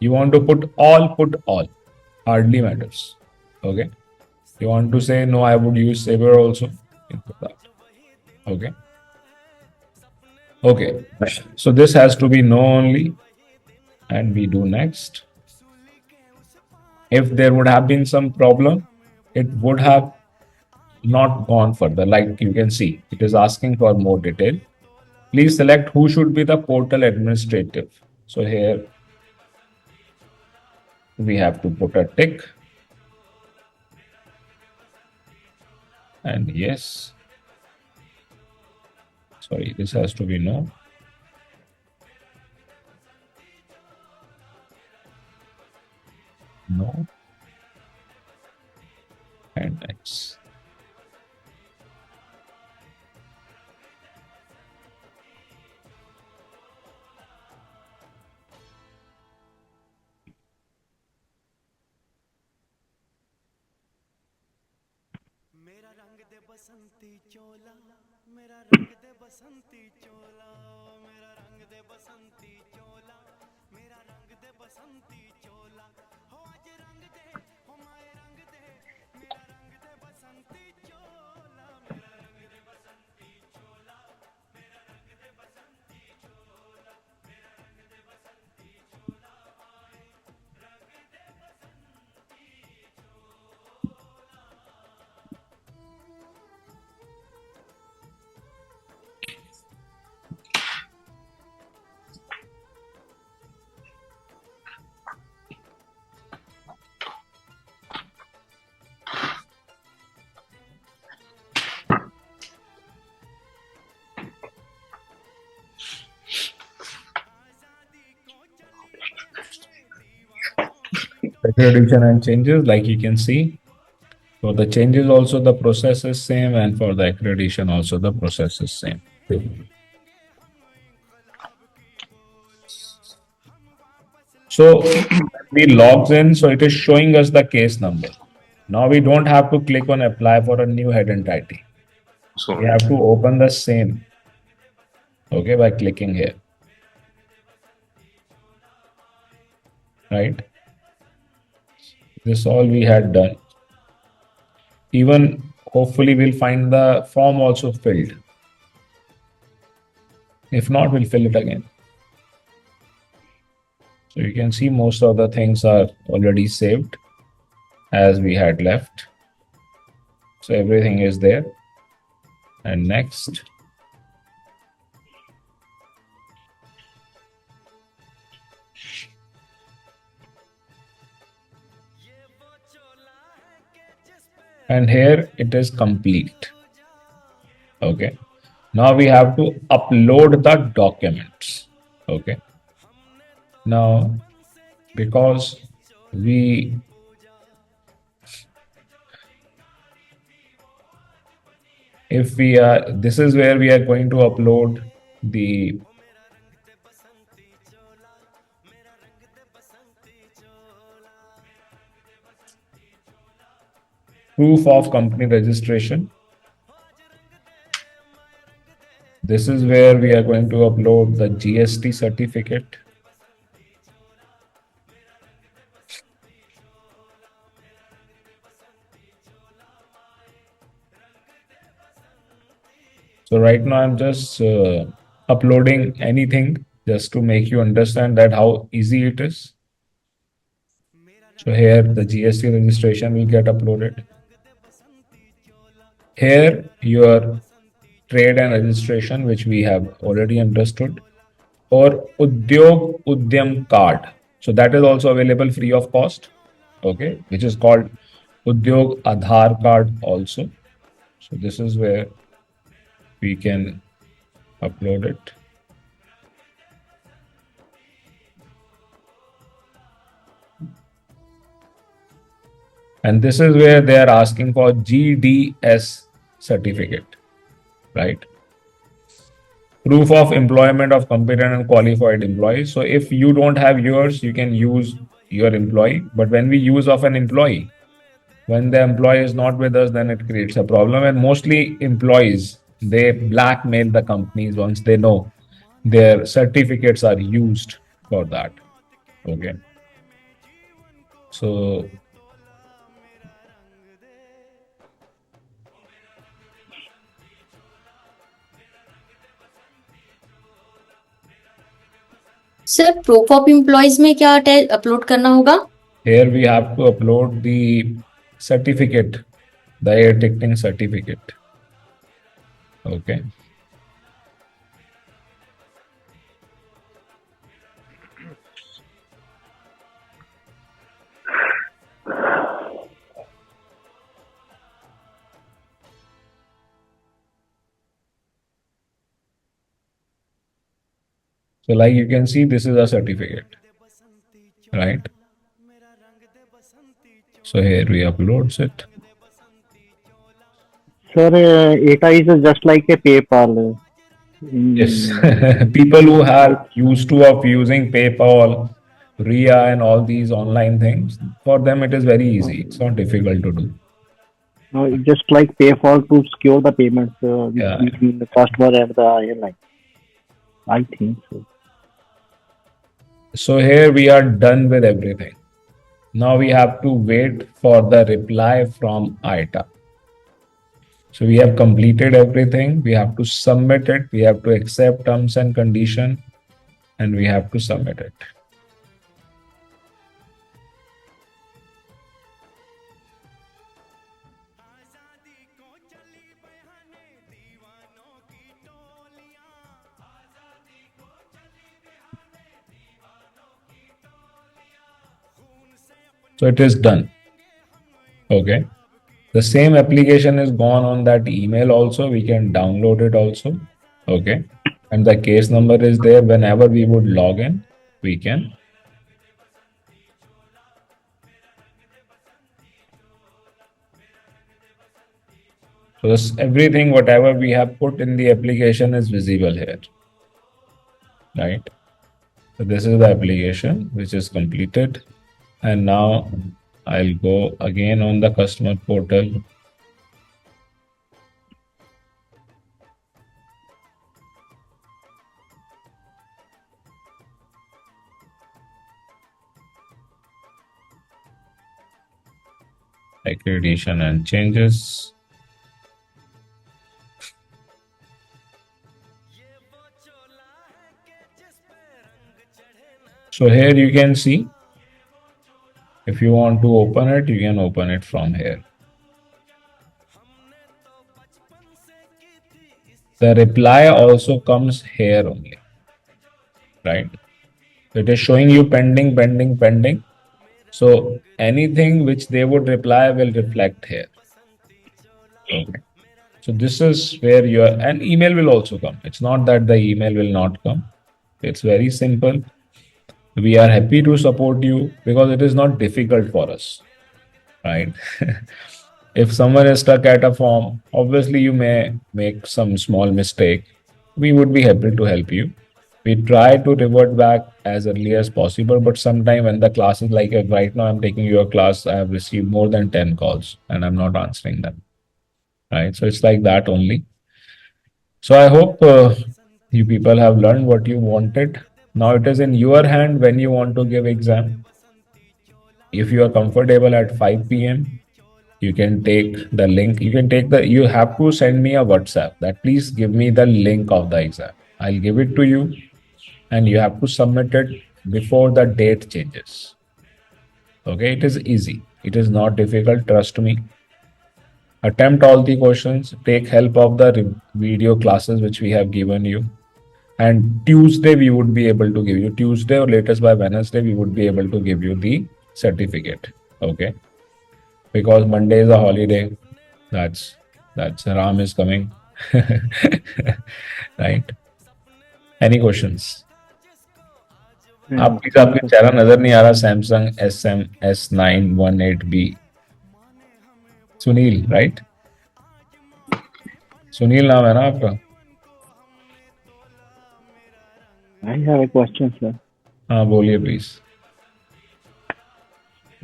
You want to put all, hardly matters. Okay. You want to say no, I would use saver also, you can put that. Okay. Okay. So this has to be no only, and we do next. If there would have been some problem, it would have not gone further. Like you can see, it is asking for more detail. Please select who should be the portal administrative. So here we have to put a tick. And yes. Sorry, this has to be no. No. And X. Accreditation and changes, like you can see. For the changes also the process is same, and for the accreditation also the process is same. So we logs in, so it is showing us the case number. Now we don't have to click on apply for a new head entity. So we have to open the same, okay, by clicking here. Right? This all we had done. Even hopefully we'll find the form also filled. If not, we'll fill it again. So you can see most of the things are already saved as we had left. So everything is there. And next. And here it is complete. Okay. Now we have to upload the documents. Okay. Now, because this is where we are going to upload the proof of company registration. This is where we are going to upload the GST certificate. So right now I'm just uploading anything just to make you understand that how easy it is. So here the GST registration will get uploaded. Here your trade and registration, which we have already understood, or Udyog Udyam card. So that is also available free of cost, okay, which is called Udyog Aadhaar card also. So this is where we can upload it. And this is where they are asking for GDS certificate, right? Proof of employment of competent and qualified employees. So if you don't have yours, you can use your employee. But when we use of an employee, when the employee is not with us, then it creates a problem. And mostly employees, they blackmail the companies once they know their certificates are used for that. Okay. So sir proof of employees में क्या upload करना होगा? here we have to upload the certificate, the air ticketing certificate. Okay. So like you can see, this is a certificate, right? So here we uploads it. Sir, ATA is just like a PayPal. Yes, people who are used to of using PayPal, RIA, and all these online things, for them it is very easy. It's not difficult to do. Just like PayPal to secure the payments Yeah. between the customer and the airline. I think so. So here we are done with everything. Now we have to wait for the reply from IATA. So we have completed everything. We have to submit it. We have to accept terms and condition, and we have to submit it. So it is done. Okay. The same application is gone on that email also. We can download it also. Okay. And the case number is there. Whenever we would log in, we can. So this, everything, whatever we have put in the application is visible here. Right. So this is the application which is completed. And now I'll go again on the customer portal. Accreditation and changes. So here you can see, if you want to open it, you can open it from here. The reply also comes here only, right? It is showing you pending, pending, pending. So anything which they would reply will reflect here. Okay. So this is where an email will also come. It's not that the email will not come. It's very simple. We are happy to support you because it is not difficult for us, right? If someone is stuck at a form, obviously you may make some small mistake. We would be happy to help you. We try to revert back as early as possible, but sometime when the class is like right now, I'm taking your class, I have received more than 10 calls and I'm not answering them, right? So it's like that only. So I hope you people have learned what you wanted. Now it is in your hand when you want to give exam. If you are comfortable at 5 p.m., you can take the link. You have to send me a WhatsApp that please give me the link of the exam. I'll give it to you and you have to submit it before the date changes. Okay, it is easy. It is not difficult, trust me. Attempt all the questions, take help of the video classes which we have given you. And Tuesday we would be able to give you, Tuesday or latest by Wednesday, we would be able to give you the certificate. Okay. Because Monday is a holiday. That's Ram is coming. Right? Any questions? आप please आपके चेहरा नजर नहीं आ रहा Samsung SM S918B Sunil right Sunil नाम है ना आपका I have a question, sir. हाँ बोलिए प्लीज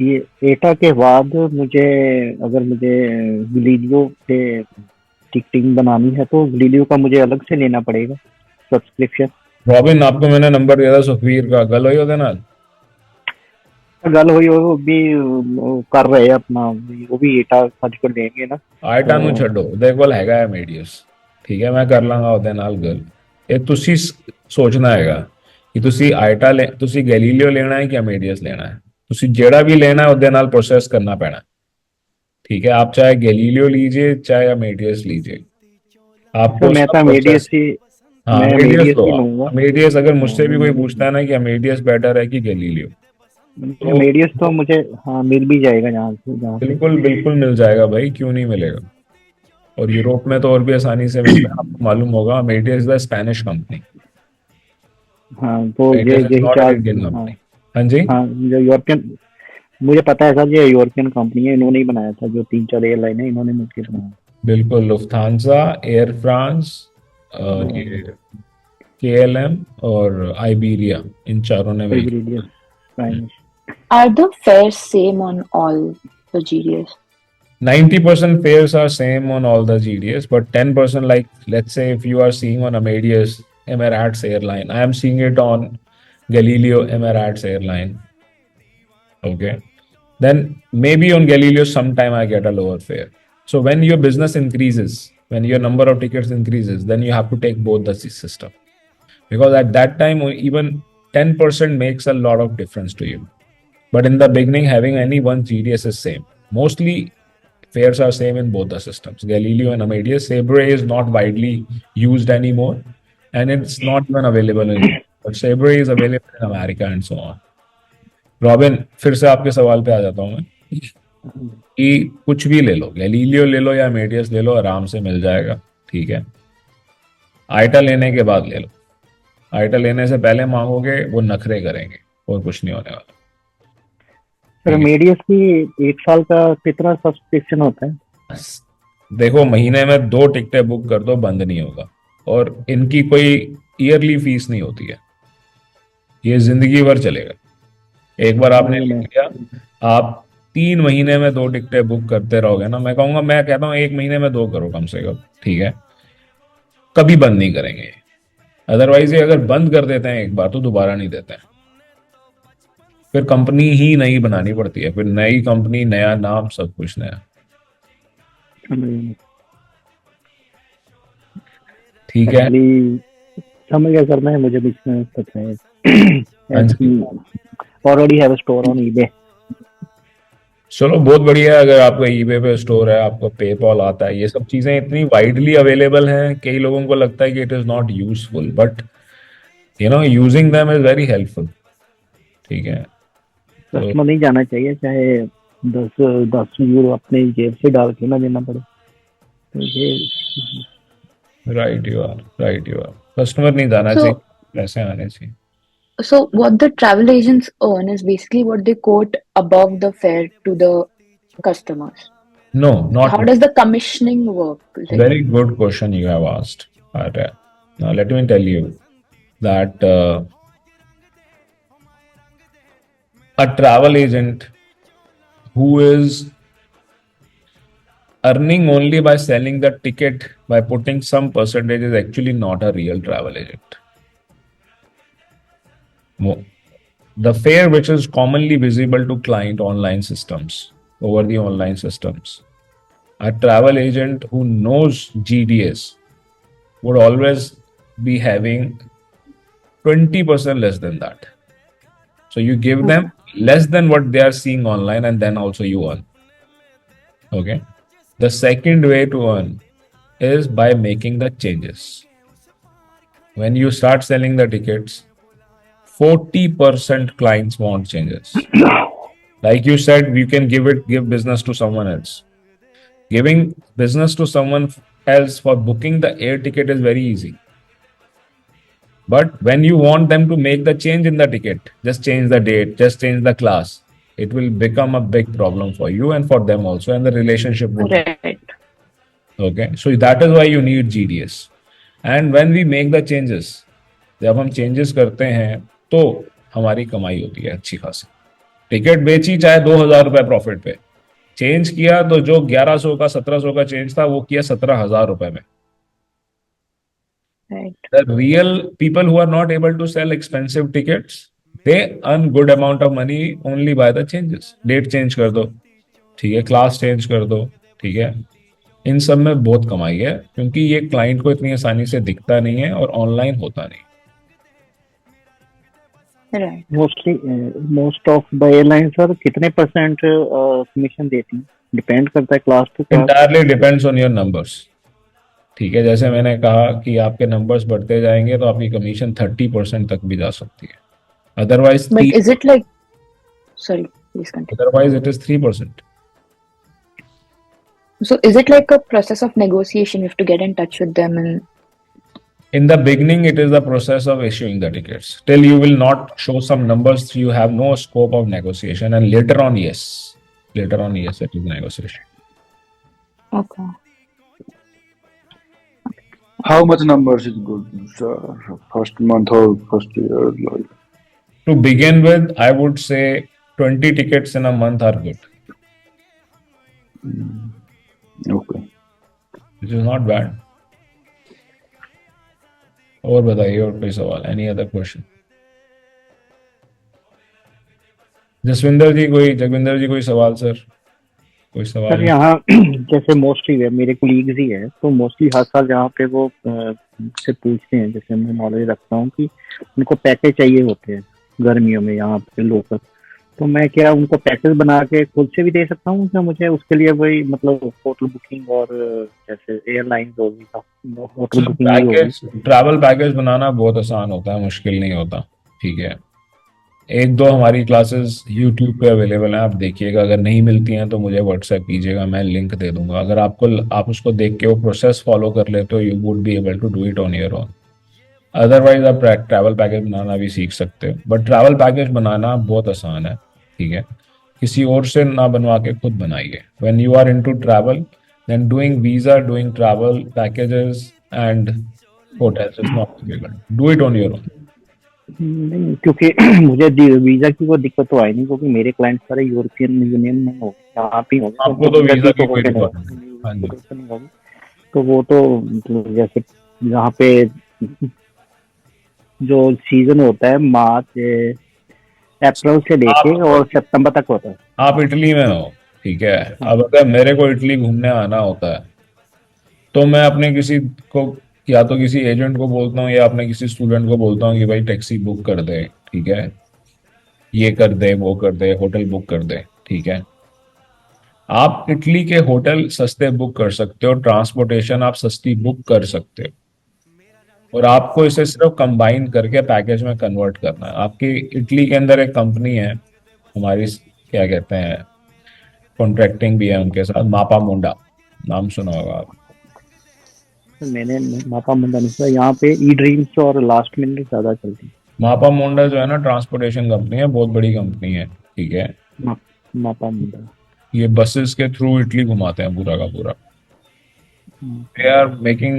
ये एटा के बाद अगर मुझे ग्लीलियो पे टिकटिंग बनानी है तो ग्लीलियो का मुझे अलग से लेना पड़ेगा सब्सक्रिप्शन रॉबिन आपको मैंने नंबर दिया था सुखवीर का गल हुई ਉਹਦੇ ਨਾਲ गल हुई वो भी कर रहे हैं अपना वो भी ईटा सर्टिफिकेट देंगे ना ਆਇਟਾ ਨੂੰ ਛੱਡੋ, ਉਹਦੇ ਕੋਲ ਹੈਗਾ ਹੈ ਮੇਡੀਅਸ, ਠੀਕ ਹੈ, ਮੈਂ ਕਰ ਲਾਂਗਾ ਉਹਦੇ ਨਾਲ ਗੱਲ। ਇਹ ਤੁਸੀਂ ਸੋਚਣਾ ਹੈਗਾ ਕਿ ਤੁਸੀਂ ਆਇਟਾ ਤੁਸੀਂ ਗੈਲੀਲੀਓ ਲੈਣਾ ਹੈ ਕਿ ਅਮੇਡੀਅਸ ਲੈਣਾ ਹੈ। ਤੁਸੀਂ ਜਿਹੜਾ ਵੀ ਲੈਣਾ ਹੈ ਉਹਦੇ ਨਾਲ ਪ੍ਰੋਸੈਸ ਕਰਨਾ ਪੈਣਾ, ठीक है। आप चाहे गैलीलियो लीजिए चाहे अमेडियस लीजिए, सर आपको मैं सब तो प्रोसेस। मीडियस ही हाँ, मैं अमेडियस मीडियस लो ही आप। लूंगा। अमेडियस अगर मुझसे भी कोई पूछता है ना कि अमेडियस बेटर है कि गैलीलियो, तो मीडियस तो मुझे हाँ मिल भी जाएगा जहाँ से। बिल्कुल बिल्कुल मिल जाएगा भाई, क्यों नहीं मिलेगा। और यूरोप में तो और भी आसानी से मिलता है, आपको मालूम होगा। Amadeus is the Spanish company, हाँ तो ये अमेडियस इज यही नॉट एन चार। इंडियन हाँ कंपनी। हाँ जी, हाँ जो यूरोपियन मुझे पता है सर, ये यूरोपियन कंपनी है, इन्होंने ही बनाया था, जो 3-4 एयरलाइन है इन्होंने मिलकर बनाया। बिल्कुल। लुफ्थांसा, एयर फ्रांस, ये केएलएम और आइबीरिया, इन चारों ने मिलकर। Iberia, Spanish. Are the fares same on all the GDS? 90% fares are same on all the GDS, but 10%, like let's say if you are seeing on Amadeus Emirates airline, I am seeing it on Galileo Emirates airline. Okay. Then maybe on Galileo sometime I get a lower fare. So when your business increases, when your number of tickets increases, then you have to take both the system. Because at that time, even 10% makes a lot of difference to you. But in the beginning, having any one GDS is same. Mostly fares are same in both the systems. Galileo and Amadeus. Sabre is not widely used anymore, and it's not even available in Europe. But Sabre is available in America and so on. Robin, फिर से आपके सवाल पे आ जाता हूँ मैं कि कुछ भी ले लो, गैलीलियो ले लो या अमेडियस ले लो, आराम से मिल जाएगा, ठीक है। आइटा लेने के बाद ले लो, आइटा लेने से पहले मांगोगे वो नखरे करेंगे, और कुछ नहीं होने वाला। सर मीडियस की 1 साल का कितना सब्सक्रिप्शन होता है? देखो, महीने में 2 टिकटें बुक कर दो, बंद नहीं होगा। और इनकी कोई ईयरली फीस नहीं होती है, ये जिंदगी भर चलेगा। एक बार आपने लिख लिया, आप 3 महीने में 2 टिकटें बुक करते रहोगे ना, मैं कहूंगा, मैं कहता हूँ 1 महीने में 2 करो कम से कम, ठीक है। कभी बंद नहीं करेंगे। अदरवाइज ये अगर बंद कर देते हैं एक बार तो दोबारा नहीं देते हैं, फिर कंपनी ही नई बनानी पड़ती है, फिर नई कंपनी, नया नाम, सब कुछ नया, ठीक है। समझ गया सर, मैं मुझे बिजनेस पता है। हाँ जी। Already have a store on eBay. चलो बहुत बढ़िया है, अगर आपका ईबे पे स्टोर है, आपको पेपॉल आता है, ये सब चीजें इतनी वाइडली अवेलेबल हैं, कई लोगों को लगता है कि it is not useful, but using them is very helpful, ठीक है। कस्टमर नहीं जाना चाहिए, चाहे 10 यूरो अपने जेब से डाल के ना देना पड़े, तो ये राइट यू आर। कस्टमर नहीं जाना चाहिए, पैसे आने चाहिए। So what the travel agents earn is basically what they quote above the fare to the customers. No, not. How does the commissioning work? Very good question you have asked. Alright. Now let me tell you that a travel agent who is earning only by selling the ticket by putting some percentage is actually not a real travel agent. The fare which is commonly visible to client online systems, over the online systems, a travel agent who knows GDS would always be having 20% less than that. So you give them less than what they are seeing online, and then also you earn. Okay. The second way to earn is by making the changes. When you start selling the tickets, 40% clients want changes. Like you said, you can give business to someone else. Giving business to someone else for booking the air ticket is very easy. But when you want them to make the change in the ticket, just change the date, just change the class, it will become a big problem for you and for them also, and the relationship will. Right. Okay. So that is why you need GDS. And when we make the changes, जब हम changes करते हैं तो हमारी कमाई होती है अच्छी खासी। टिकट बेची चाहे 2,000 रुपए प्रॉफिट पे, चेंज किया तो जो 1100 का 1700 का चेंज था वो किया 17,000 रुपए में। Right. The real people who are not able to sell expensive tickets, they earn good amount of money only by the changes. Date change कर दो, ठीक है, क्लास चेंज कर दो, ठीक है, इन सब में बहुत कमाई है, क्योंकि ये क्लाइंट को इतनी आसानी से दिखता नहीं है और ऑनलाइन होता नहीं। Right. Most of the airline sir कितने परसेंट कमीशन देती हैं? डिपेंड करता है class to class. Entirely depends on your numbers, ठीक है। जैसे मैंने कहा कि आपके नंबर्स बढ़ते जाएंगे तो आपकी कमीशन 30% तक भी जा सकती है, otherwise But is it like, sorry, please continue. Otherwise it is 3%। So is it like a process of negotiation? You have to get in touch with them and In the beginning, it is the process of issuing the tickets. Till you will not show some numbers, you have no scope of negotiation. And later on, yes, it is negotiation. okay. How much numbers is good, sir? First month or first year? Like, To begin with, I would say 20 tickets in a month are good, okay. which is not bad. और बताइए, और कोई सवाल? Any other question? Jasvinder ji कोई सवाल sir? कोई सवाल? Sir यहाँ जैसे मोस्टली है मेरे कोलीग्स ही है, तो मोस्टली हर साल जहाँ पे वो से पूछते हैं, जैसे मैं नॉलेज रखता हूँ कि उनको पैकेज चाहिए होते हैं गर्मियों में यहाँ पे लोकल, तो मैं क्या उनको पैकेज बना के खुद से भी दे सकता हूँ क्या? मुझे उसके लिए वही मतलब होटल बुकिंग और जैसे एयरलाइन होगी, होटल बुकिंग ही होगी। ट्रैवल पैकेज बनाना बहुत आसान होता है, मुश्किल नहीं होता, ठीक है। एक दो हमारी क्लासेस YouTube पे अवेलेबल हैं, आप देखिएगा। अगर नहीं मिलती हैं तो मुझे व्हाट्सएप कीजिएगा, मैं लिंक दे दूंगा। अगर आप उसको देख के वो प्रोसेस फॉलो कर लेते हो, you would be able to do it on your own. Otherwise आप ट्रैवल पैकेज बनाना भी सीख सकते हो, बट ट्रैवल पैकेज बनाना बहुत आसान है, ठीक है। किसी और से ना बनवा के खुद बनाइए। When you are into travel, then doing visa, doing travel packages and hotels is not difficult. Do it on your own. नहीं, क्योंकि मुझे वीजा की कोई दिक्कत तो आई नहीं, क्योंकि मेरे क्लाइंट सारे यूरोपियन यूनियन में हो, यहाँ पे होंगे, आपको तो वीजा की कोई दिक्कत नहीं। हाँ जी। तो वो तो मतलब जैसे यहाँ पे जो सीजन होता है मार्च अप्रैल से लेके और सितंबर तक होता है। आप इटली में हो, ठीक है। अब अगर मेरे को इटली घूमने आना होता है तो मैं अपने किसी को, या तो किसी एजेंट को बोलता हूँ या अपने किसी स्टूडेंट को बोलता हूँ कि भाई टैक्सी बुक कर दे, ठीक है, ये कर दे, वो कर दे, होटल बुक कर दे, ठीक है। आप इटली के होटल सस्ते बुक कर सकते हो, ट्रांसपोर्टेशन आप सस्ती बुक कर सकते हो, और आपको इसे सिर्फ कंबाइन करके पैकेज में कन्वर्ट करना है। आपकी इटली के अंदर एक कंपनी है हमारी, क्या कहते हैं, कॉन्ट्रैक्टिंग भी है उनके साथ, मापा मुंडा, नाम सुना होगा आप। मैंने मापा मुंडा नहीं सुना। यहाँ पे ई ड्रीम्स और लास्ट मिनट ज्यादा चलती है। मापा मुंडा जो है ना, ट्रांसपोर्टेशन कंपनी है, बहुत बड़ी कंपनी है, ठीक है। मापा मुंडा ये बसेस के थ्रू इटली घुमाते हैं पूरा का पूरा। They are making,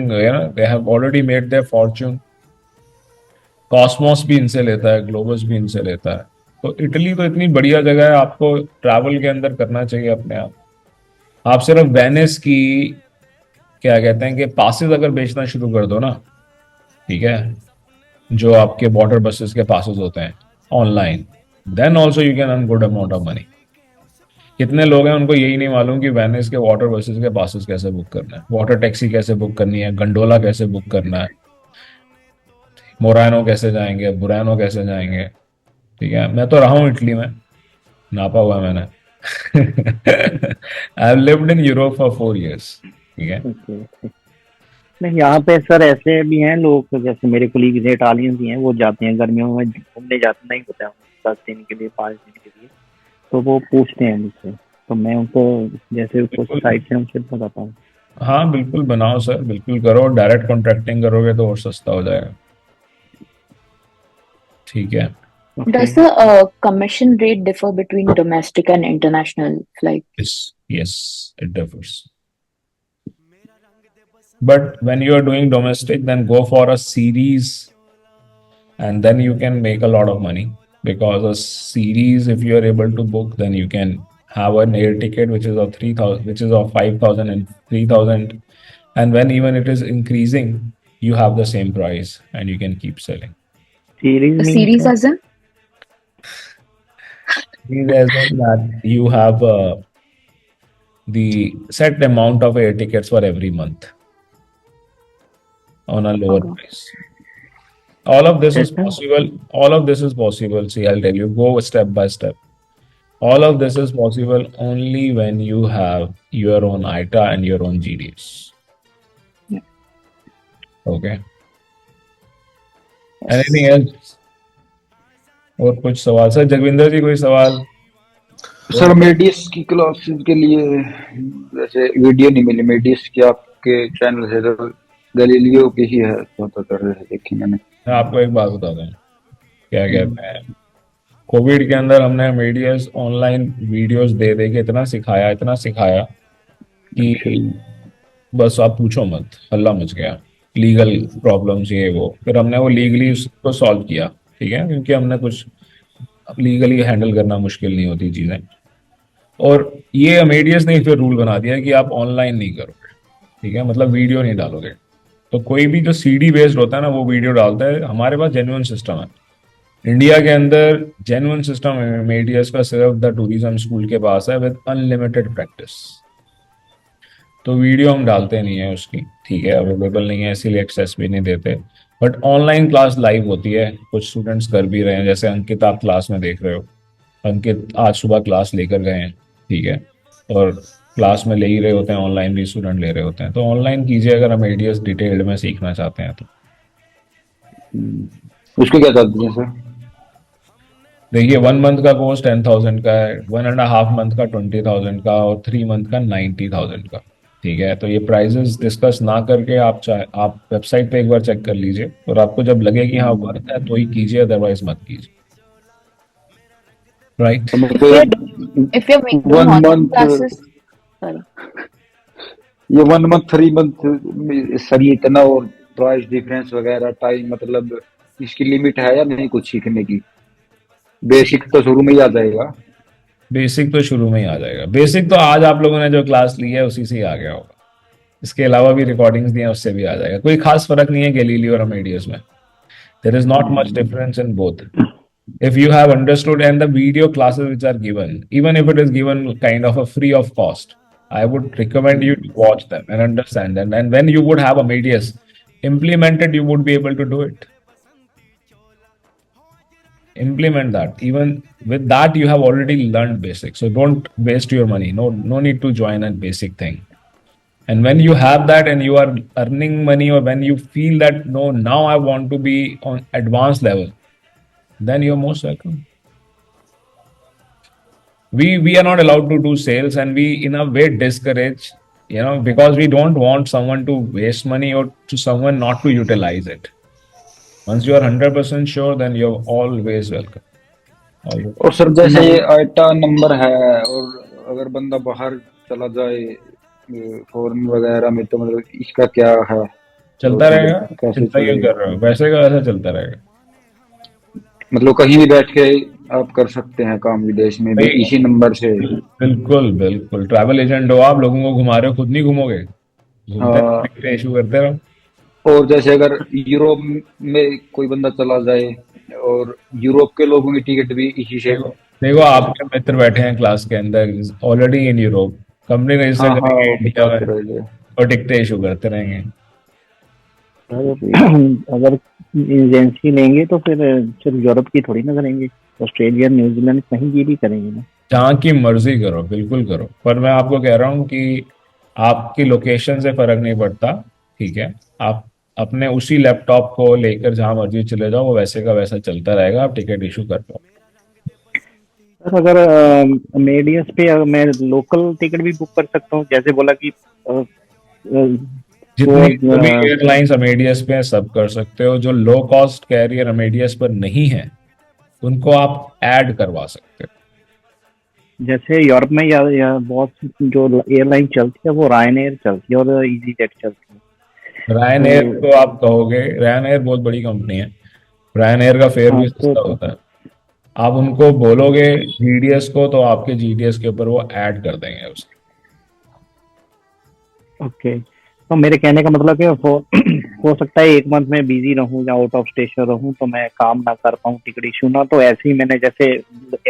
they have already made their fortune. Cosmos भी इनसे लेता है, ग्लोबस भी इनसे लेता है। तो इटली तो इतनी बढ़िया जगह है, आपको ट्रैवल के अंदर करना चाहिए अपने आप। आप सिर्फ वेनिस की, क्या कहते हैं, कि पासेस अगर बेचना शुरू कर दो ना, ठीक है, जो आपके बॉर्डर बसेस के पासेस होते हैं online, then also you can earn good amount of money. कितने लोग हैं उनको यही नहीं मालूम कि वेनिस के वाटर बसेस के पासेस कैसे बुक करना है, वाटर टैक्सी कैसे बुक करनी है, गंडोला कैसे बुक करना है, मोरानो कैसे जाएंगे, बुरानो कैसे जाएंगे, ठीक है। मैं तो रहा हूँ इटली में, नापा हुआ मैंने। I have lived in Europe for 4 years, ठीक है। नहीं, यहाँ पे सर ऐसे भी हैं लोग, जैसे मेरे कोलीग इटालियन भी हैं, वो जाते हैं गर्मियों में घूमने, जाते नहीं होता है 10 दिन के लिए, 5 दिन के लिए, तो वो पूछते हैं मुझसे, तो मैं उनको जैसे कुछ साइट से उनसे बताता हूँ। हाँ बिल्कुल बनाओ सर, बिल्कुल करो। डायरेक्ट कॉन्ट्रैक्टिंग करोगे तो और सस्ता हो जाएगा, ठीक है। Does the commission rate differ between domestic and international flights? Yes, it differs. But when you are doing domestic, then go for a series, and then you can make a lot of money, because a series, if you are able to book, then you can have an air ticket which is of 3,000, which is of 5,000 and 3,000, and when even it is increasing, you have the same price and you can keep selling. Series A series as in? means as in that you have the set amount of air tickets for every month on a lower Okay. price. All of this is कैसे? possible. All of this is possible. See, I'll tell you, go step by step. All of this is possible only when you have your own ITA and your own GDS. Yeah. Okay. Yes. Anything else? और कुछ सवाल sir Jagvinder जी कोई सवाल? Sir मेडियस की classes के लिए जैसे video नहीं मिली मेडियस की आपके चैनल से, तो गैलीलियो की ही है तो कर रहे थे, देखी मैंने। मैं आपको एक बात बताता हूँ, क्या कहते हैं, कोविड के अंदर हमने मीडियाज ऑनलाइन वीडियोस दे दे के इतना सिखाया कि बस आप पूछो मत, हल्ला मच गया, लीगल प्रॉब्लम्स ये वो, फिर हमने वो लीगली उसको सॉल्व किया, ठीक है, क्योंकि हमने कुछ लीगली हैंडल करना मुश्किल नहीं होती चीजें। और ये मीडियाज ने फिर रूल बना दिया कि आप ऑनलाइन नहीं करोगे, ठीक है, मतलब वीडियो नहीं डालोगे। तो कोई भी जो सीडी बेस्ड होता है ना वो वीडियो डालता है। हमारे पास जेन्युइन सिस्टम है इंडिया के अंदर, जेन्युइन सिस्टम मीडियाज का सिर्फ द टूरिज्म स्कूल के पास है विद अनलिमिटेड प्रैक्टिस। तो वीडियो हम डालते नहीं है उसकी, ठीक है, अवेलेबल नहीं है इसीलिए एक्सेस भी नहीं देते। बट ऑनलाइन क्लास लाइव होती है, कुछ स्टूडेंट्स कर भी रहे हैं, जैसे अंकित आप क्लास में देख रहे हो, अंकित आज सुबह क्लास लेकर गए हैं, ठीक है, और क्लास में ले ही रहे होते हैं, ऑनलाइन भी स्टूडेंट ले रहे होते हैं। तो ऑनलाइन कीजिए अगर हम आइडियाज डिटेल्ड में सीखना चाहते हैं तो। उसको क्या चाहते हैं सर? देखिए 1 मंथ का कोर्स 10,000 का है, 1.5 मंथ का 20,000 का, और 3 मंथ का 90,000 का, ठीक है। तो ये प्राइजेस डिस्कस ना करके आप वेबसाइट पे एक बार चेक कर लीजिए, और आपको जब लगे कि हाँ वर्थ है तो ही कीजिए, अदरवाइज मत कीजिए, राइट। तो If you're if you're doing 1 online month classes, sorry. ये 1 मंथ 3 मंथ सर, ये इतना और प्राइस डिफरेंस वगैरह टाइम, मतलब इसकी लिमिट है या नहीं कुछ सीखने की? बेसिक तो शुरू में ही आ जाएगा। बेसिक तो शुरू में ही आ जाएगा, बेसिक तो आज आप लोगों ने जो क्लास ली है उसी से ही आ गया होगा, इसके अलावा भी रिकॉर्डिंग्स दी हैं उससे भी आ जाएगा। कोई खास फर्क नहीं है गैलीलियो और अमेडियस में, there is not much difference in both if you have understood, and the video classes which are given, even if it is given kind of a free of cost, I would recommend you to watch them and understand them, and when you would have a medius implemented, you would be able to do it. Implement that. Even with that you have already learned basics, so don't waste your money. No need to join a basic thing. And when you have that and you are earning money, or when you feel that no, now I want to be on advanced level, then you're most welcome. We are not allowed to do sales, and we in a way discourage, because we don't want someone to waste money or to someone not to utilize it. Once you are 100% sure, then you're always welcome. Always. और sir जैसे ये आईटा number है, और अगर बंदा बाहर चला जाए फॉरेन वगैरह में, तो मतलब इसका क्या है? चलता रहेगा, कैसे चिंता क्यों चलेगा? कर रहे हो, वैसे का वैसा चलता रहेगा। मतलब कहीं भी बैठ के आप कर सकते हैं काम, विदेश में भी भाई, इसी नंबर से? बिल्कुल बिल्कुल, ट्रैवल एजेंट हो आप, लोगों को घुमा रहे हो, खुद नहीं घूमोगे, घूमते इशू करते रहो। और जैसे अगर यूरोप में कोई बंदा चला जाए, और यूरोप के लोगों की टिकट भी इसी से? देखो आपके मित्र बैठे हैं क्लास के अंदर, already in Europe, company register हाँ करेंगे इंडिया बताते में रहिए। और टिकटें इशू करते रहेंगे। अगर एजेंसी लेंगे तो फिर सिर्फ यूरोप की थोड़ी ना करेंगे, ऑस्ट्रेलिया न्यूजीलैंड कहीं की भी करेंगे ना। जहाँ की मर्जी करो, बिल्कुल करो, पर मैं आपको कह रहा हूँ कि आपकी लोकेशन से फर्क नहीं पड़ता, ठीक है। आप अपने उसी लैपटॉप को लेकर जहाँ मर्जी चले जाओ, वो वैसे का वैसा चलता रहेगा, आप टिकट इशू कर पाओ। सर अगर मेडियस पे मैं लोकल टिकट भी बुक कर सकता हूँ, जैसे बोला कि जितनी भी एयरलाइंस अमेडियस पे हैं, सब कर सकते हो। जो लो कॉस्ट कैरियर अमेडियस पर नहीं है उनको आप ऐड करवा सकते हो। जैसे यूरोप में या बहुत जो एयरलाइन चलती है वो रायन एयर चलती है और इजी जेट चलती है। रायन एयर तो आप कहोगे, रायन एयर बहुत बड़ी कंपनी है, रायन एयर का फेयर भी सस्ता होता है। आप उनको बोलोगे जीडीएस को, तो आपके जीडीएस के ऊपर वो ऐड कर देंगे उसके। ओके, तो मेरे कहने का मतलब है हो सकता है 1 मंथ में बिजी रहूं या आउट ऑफ स्टेशन रहूं तो मैं काम ना कर पाऊं, टिकट इशू ना, तो ऐसे ही मैंने जैसे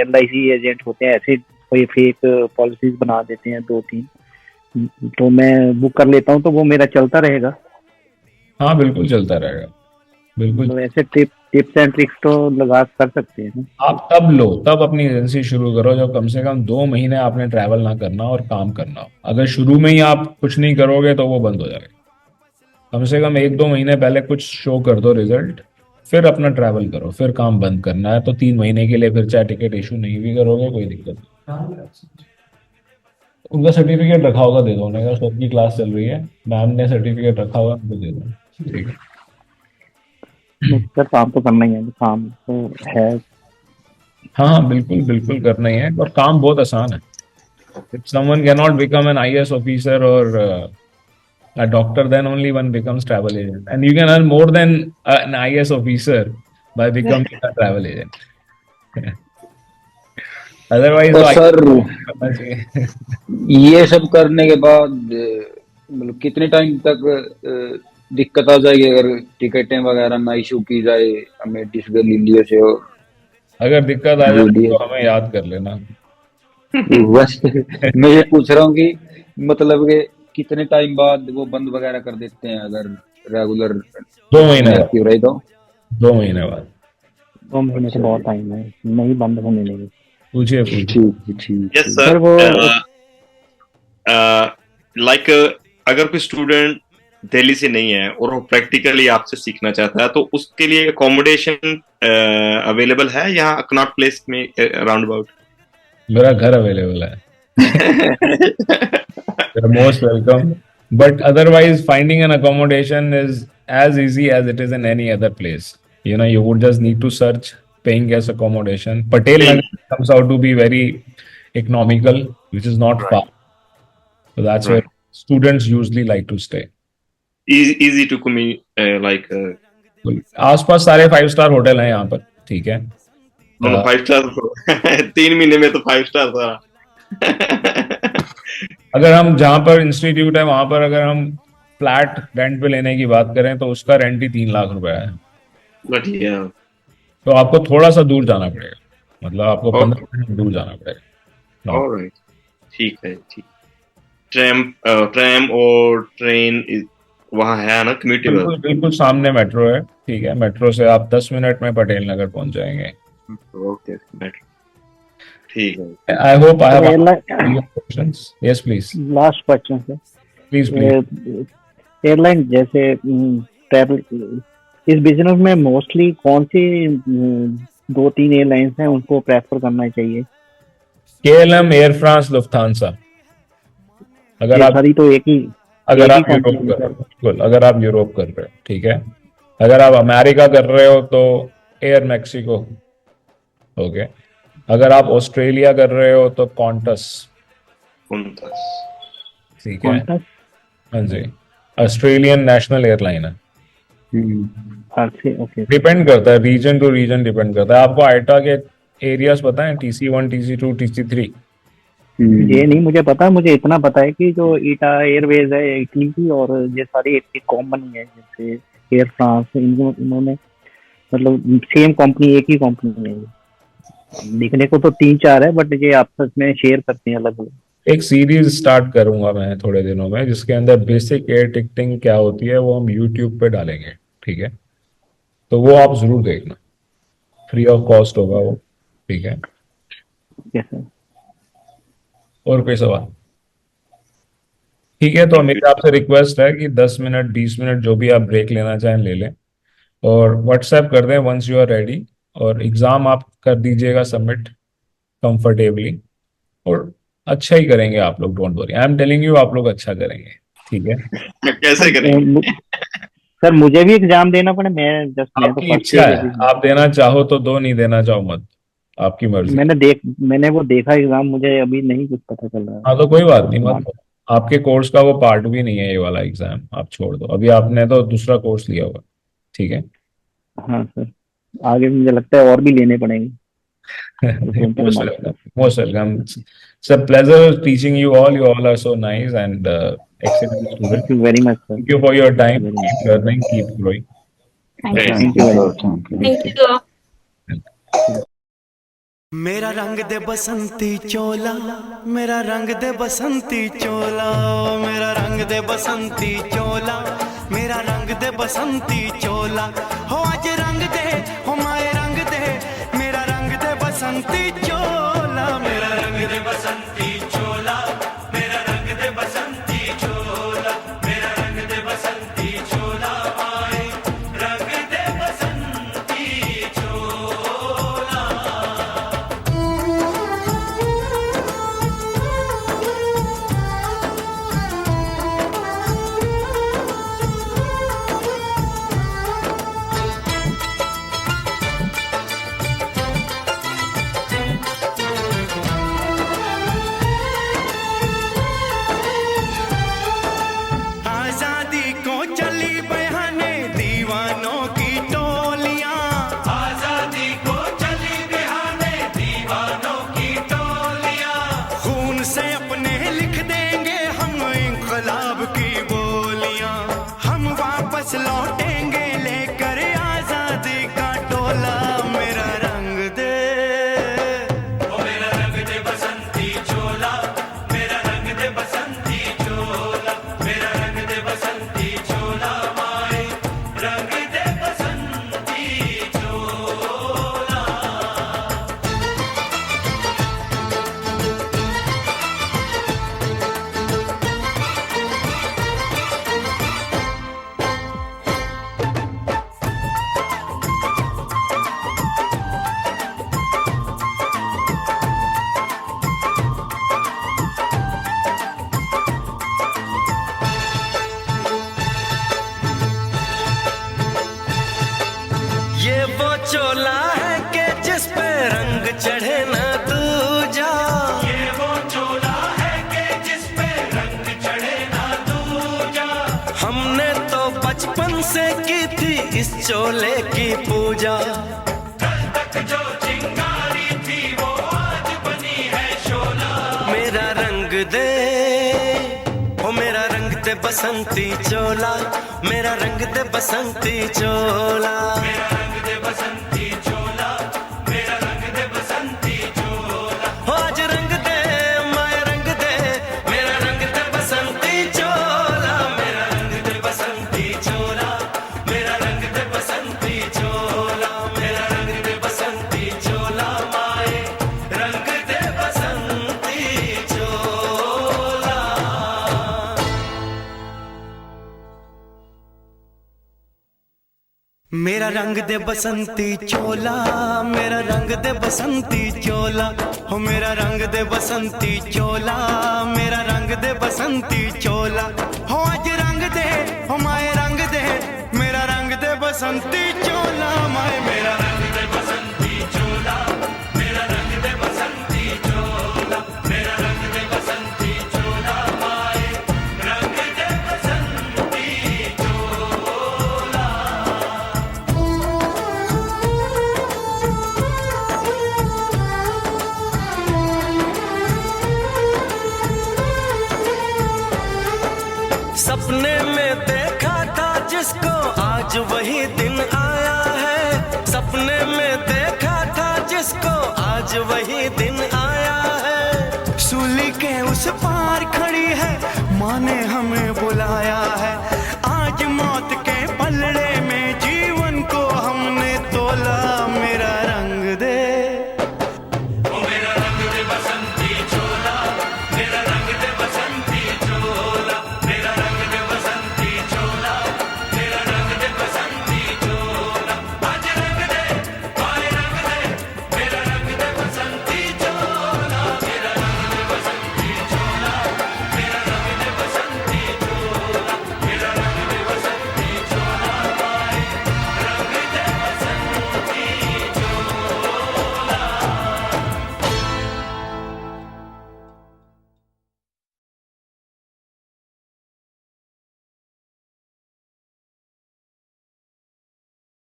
LIC एजेंट होते हैं ऐसे कोई फेक पॉलिसीज बना देते हैं 2-3, तो मैं बुक कर लेता हूं तो वो मेरा चलता रहेगा। हाँ बिल्कुल चलता रहेगा, बिल्कुल। तो ऐसे टिप्स एंड ट्रिक्स तो लगा कर सकते हैं ना। आप तब लो, तब अपनी एजेंसी शुरू करो जब कम से कम 2 महीने आपने ट्रैवल ना करना और काम करना हो। अगर शुरू में ही आप कुछ नहीं करोगे तो वो बंद हो जाएगा। कम से कम 1-2 महीने पहले कुछ शो कर दो रिजल्ट, फिर अपना ट्रैवल करो। फिर काम बंद करना है तो 3 महीने के लिए फिर चाहे टिकट इशू नहीं भी करोगे कोई दिक्कत नहीं। उनका सर्टिफिकेट रखा होगा, दे दो। उन्होंने कहा सर की क्लास चल रही है, मैम ने सर्टिफिकेट रखा होगा, उनको दे दो। ठीक है। सर काम तो करना ही है, काम तो है। हाँ हाँ बिल्कुल बिल्कुल करना ही है, और काम बहुत आसान है। If someone can not become an IAS officer और a doctor, then only one becomes travel agent, and you can earn more than an IAS officer by becoming a travel agent. Otherwise तो तो sir IAS करना चाहिए। ये सब करने के बाद मतलब कितने टाइम तक दिक्कत आ जाएगी अगर टिकटें वगैरह ना इशू की जाए हमें डिसगैलिलियो से और अगर दिक्कत आ जाए जूडियो तो हमें याद कर लेना। बस मैं ये पूछ रहा हूँ कि मतलब कि कितने टाइम बाद वो बंद वगैरह कर देते हैं अगर रेगुलर 2 महीने बाद, इनएक्टिव रहे तो। 2 महीने बाद। 2 महीने तो अच्छा बहुत जी, टाइम है, नहीं बंद होने देंगे। पूछिए पूछिए। ठीक ठीक यस ठीक। Sir sir. वो लाइक अगर कोई स्टूडेंट दिल्ली से नहीं है और वो प्रैक्टिकली आपसे सीखना चाहता है तो उसके लिए अकोमोडेशन अवेलेबल है यहाँ कनॉट प्लेस में राउंड अबाउट? मेरा घर अवेलेबल है। You're most welcome. But otherwise, finding an accommodation is as easy as it is in any other place. You would just need to search paying guest accommodation. Patel Nagar comes out to be very economical, which is not far. So that's where Right. students usually like to stay. Easy to commute, like आसपास सारे 5 star hotel हैं यहाँ पर, ठीक है। मतलब 5 star 3 महीने में तो 5 स्टार था। अगर हम जहाँ पर इंस्टीट्यूट है वहां पर अगर हम फ्लैट रेंट पे लेने की बात करें तो उसका रेंट ही 3 लाख रुपए है। बट ये तो आपको थोड़ा सा दूर जाना पड़ेगा, मतलब आपको ओके, 15 मिनट दूर जाना पड़ेगा। नो, ऑलराइट, ठीक है, ठीक। ट्रैम ट्रैम और ट्रेन वहाँ है ना कम्यूटेबल? बिल्कुल बिल्कुल सामने मेट्रो है, ठीक है। मेट्रो से आप 10 मिनट में पटेल नगर पहुंच जाएंगे। ओके, बेटर, ठीक है। I hope I sir have airline, questions. Yes please last question sir. Please please. Airline जैसे ट्रैवल, इस बिजनेस में मोस्टली कौन सी 2-3 एयरलाइंस हैं उनको प्रेफर करना चाहिए? KLM, air France, Lufthansa. अगर ये आप सारी तो अगर एक ही आप यूरोप कंपनी है कर रहे सर। हो, बिल्कुल अगर आप यूरोप कर रहे हो, ठीक है। अगर आप अमेरिका कर रहे हो तो एयर मैक्सिको, ओके। अगर आप ऑस्ट्रेलिया कर रहे हो तो कॉन्टस, 49। ठीक है। कौन सा? हाँ जी, ऑस्ट्रेलियन नेशनल एयरलाइन है। अच्छे, ओके। डिपेंड करता है, रीजन टू रीजन डिपेंड करता है। आपको आइटा के एरियाज पता है? TC1, TC2, TC3? ये नहीं मुझे पता, मुझे इतना पता है कि जो ईटा एयरवेज है इटली की, और ये सारी एक कंपनी है जैसे एयर फ्रांस, इन्होंने मतलब सेम कंपनी, एक ही कंपनी है। दिखने को तो 3-4 है बट ये आपस में शेयर करते हैं अलग अलग। एक सीरीज स्टार्ट करूंगा मैं थोड़े दिनों में, जिसके अंदर बेसिक एयर टिकटिंग क्या होती है वो हम यूट्यूब पे डालेंगे, ठीक है। तो वो आप जरूर देखना, फ्री ऑफ कॉस्ट होगा वो, ठीक है। Yes sir. और कोई सवाल? ठीक है, तो थैंक यू। मेरी आपसे रिक्वेस्ट है कि 10 मिनट 20 मिनट जो भी आप ब्रेक लेना चाहें ले लें, और व्हाट्सएप कर दें वंस यू आर रेडी। और एग्जाम आप कर दीजिएगा सबमिट कंफर्टेबली, और अच्छा ही करेंगे आप लोग, don't worry, I am telling you, आप लोग अच्छा करेंगे, ठीक है। कैसे करेंगे? सर मुझे भी एग्जाम देना पड़े? मैं तो आपकी फर्स्ट इच्छा ईयर है, अभी हूँ। आप देना चाहो तो दो, नहीं देना चाहो मत, आपकी मर्जी। मैंने वो देखा एग्जाम, मुझे अभी नहीं कुछ पता चल रहा हाँ तो कोई बात नहीं, है। मत दो। आपके कोर्स का वो पार्ट भी नहीं है ये वाला एग्जाम, आप छोड़ दो। अभी आपने तो दूसरा कोर्स लिया होगा, ठीक है। हाँ सर, आगे मुझे लगता है और भी लेने पड़ेंगे फ्रंटियर मोस्ट मार्क्स वेलकम, का। Most welcome. It's a pleasure teaching you all, you all are so nice, and Excellent student. Thank you very much, sir. Thank you for your time. Very much. Keep learning, keep growing. Thank you. Thank you very much. Thank you. मेरा रंग दे बसंती चोला, मेरा रंग दे बसंती चोला, मेरा रंग दे बसंती चोला, मेरा रंग दे बसंती चोला, हो आज रंग दे, हो माए रंग दे, मेरा रंग दे बसंती चोला, मेरा रंग दे बसंती चोला, मेरा रंग दे बसंती चोला, मेरा रंग दे बसंती चोला, माए रंग दे बसंती चोला। आजादी को चली बहाने दीवानों की टोलियां, आजादी को चली बहाने दीवानों की टोलियां, खून से अपने लिख देंगे हम इंकलाब की बोलियां, हम वापस लौटेंगे लेकर आजादी का टोला, मेरा रंग दे, ओ मेरा रंग दे बसंती चोला, मेरा रंग दे बसंती चोला, मेरा रंग दे बसंती चोला, माए रंग दे बसंती चोला। ये वो चोला है कि जिस पे रंग चढ़े ना दूजा, ये वो चोला है कि जिस पे रंग चढ़े ना दूजा, हमने तो बचपन से की थी इस चोले की पूजा, कल तक जो चिंगारी थी वो आज बनी है शोला, मेरा रंग दे, ओ मेरा रंग दे बसंती चोला, मेरा रंग दे बसंती चोला, मेरा रंग दे बसंती चोला, मेरा रंग दे बसंती चोला, हो आज रंग दे, माए रंग दे, मेरा रंग दे बसंती चोला, मेरा रंग दे बसंती चोला, मेरा रंग दे बसंती चोला, मेरा रंग दे बसंती चोला, माए रंग दे बसंती चोला। मेरा रंग दे बसंती चोला, मेरा रंग दे बसंती चोला, हो मेरा रंग दे बसंती चोला, मेरा रंग दे बसंती चोला, हो आज रंग दे, हो माए रंग दे, मेरा रंग दे बसंती चोला, माए मेरा रंग दे बसंती चोला, मेरा रंग दे बसंती चोला, मेरा रंग दे बसंती चोला, माए रंग दे बसंती चोला। सपने में देखा था जिसको आज वही दिन आया है, सपने में देखा था जिसको आज वही दिन आया है, सूली के उस पार खड़ी है माँ ने हमें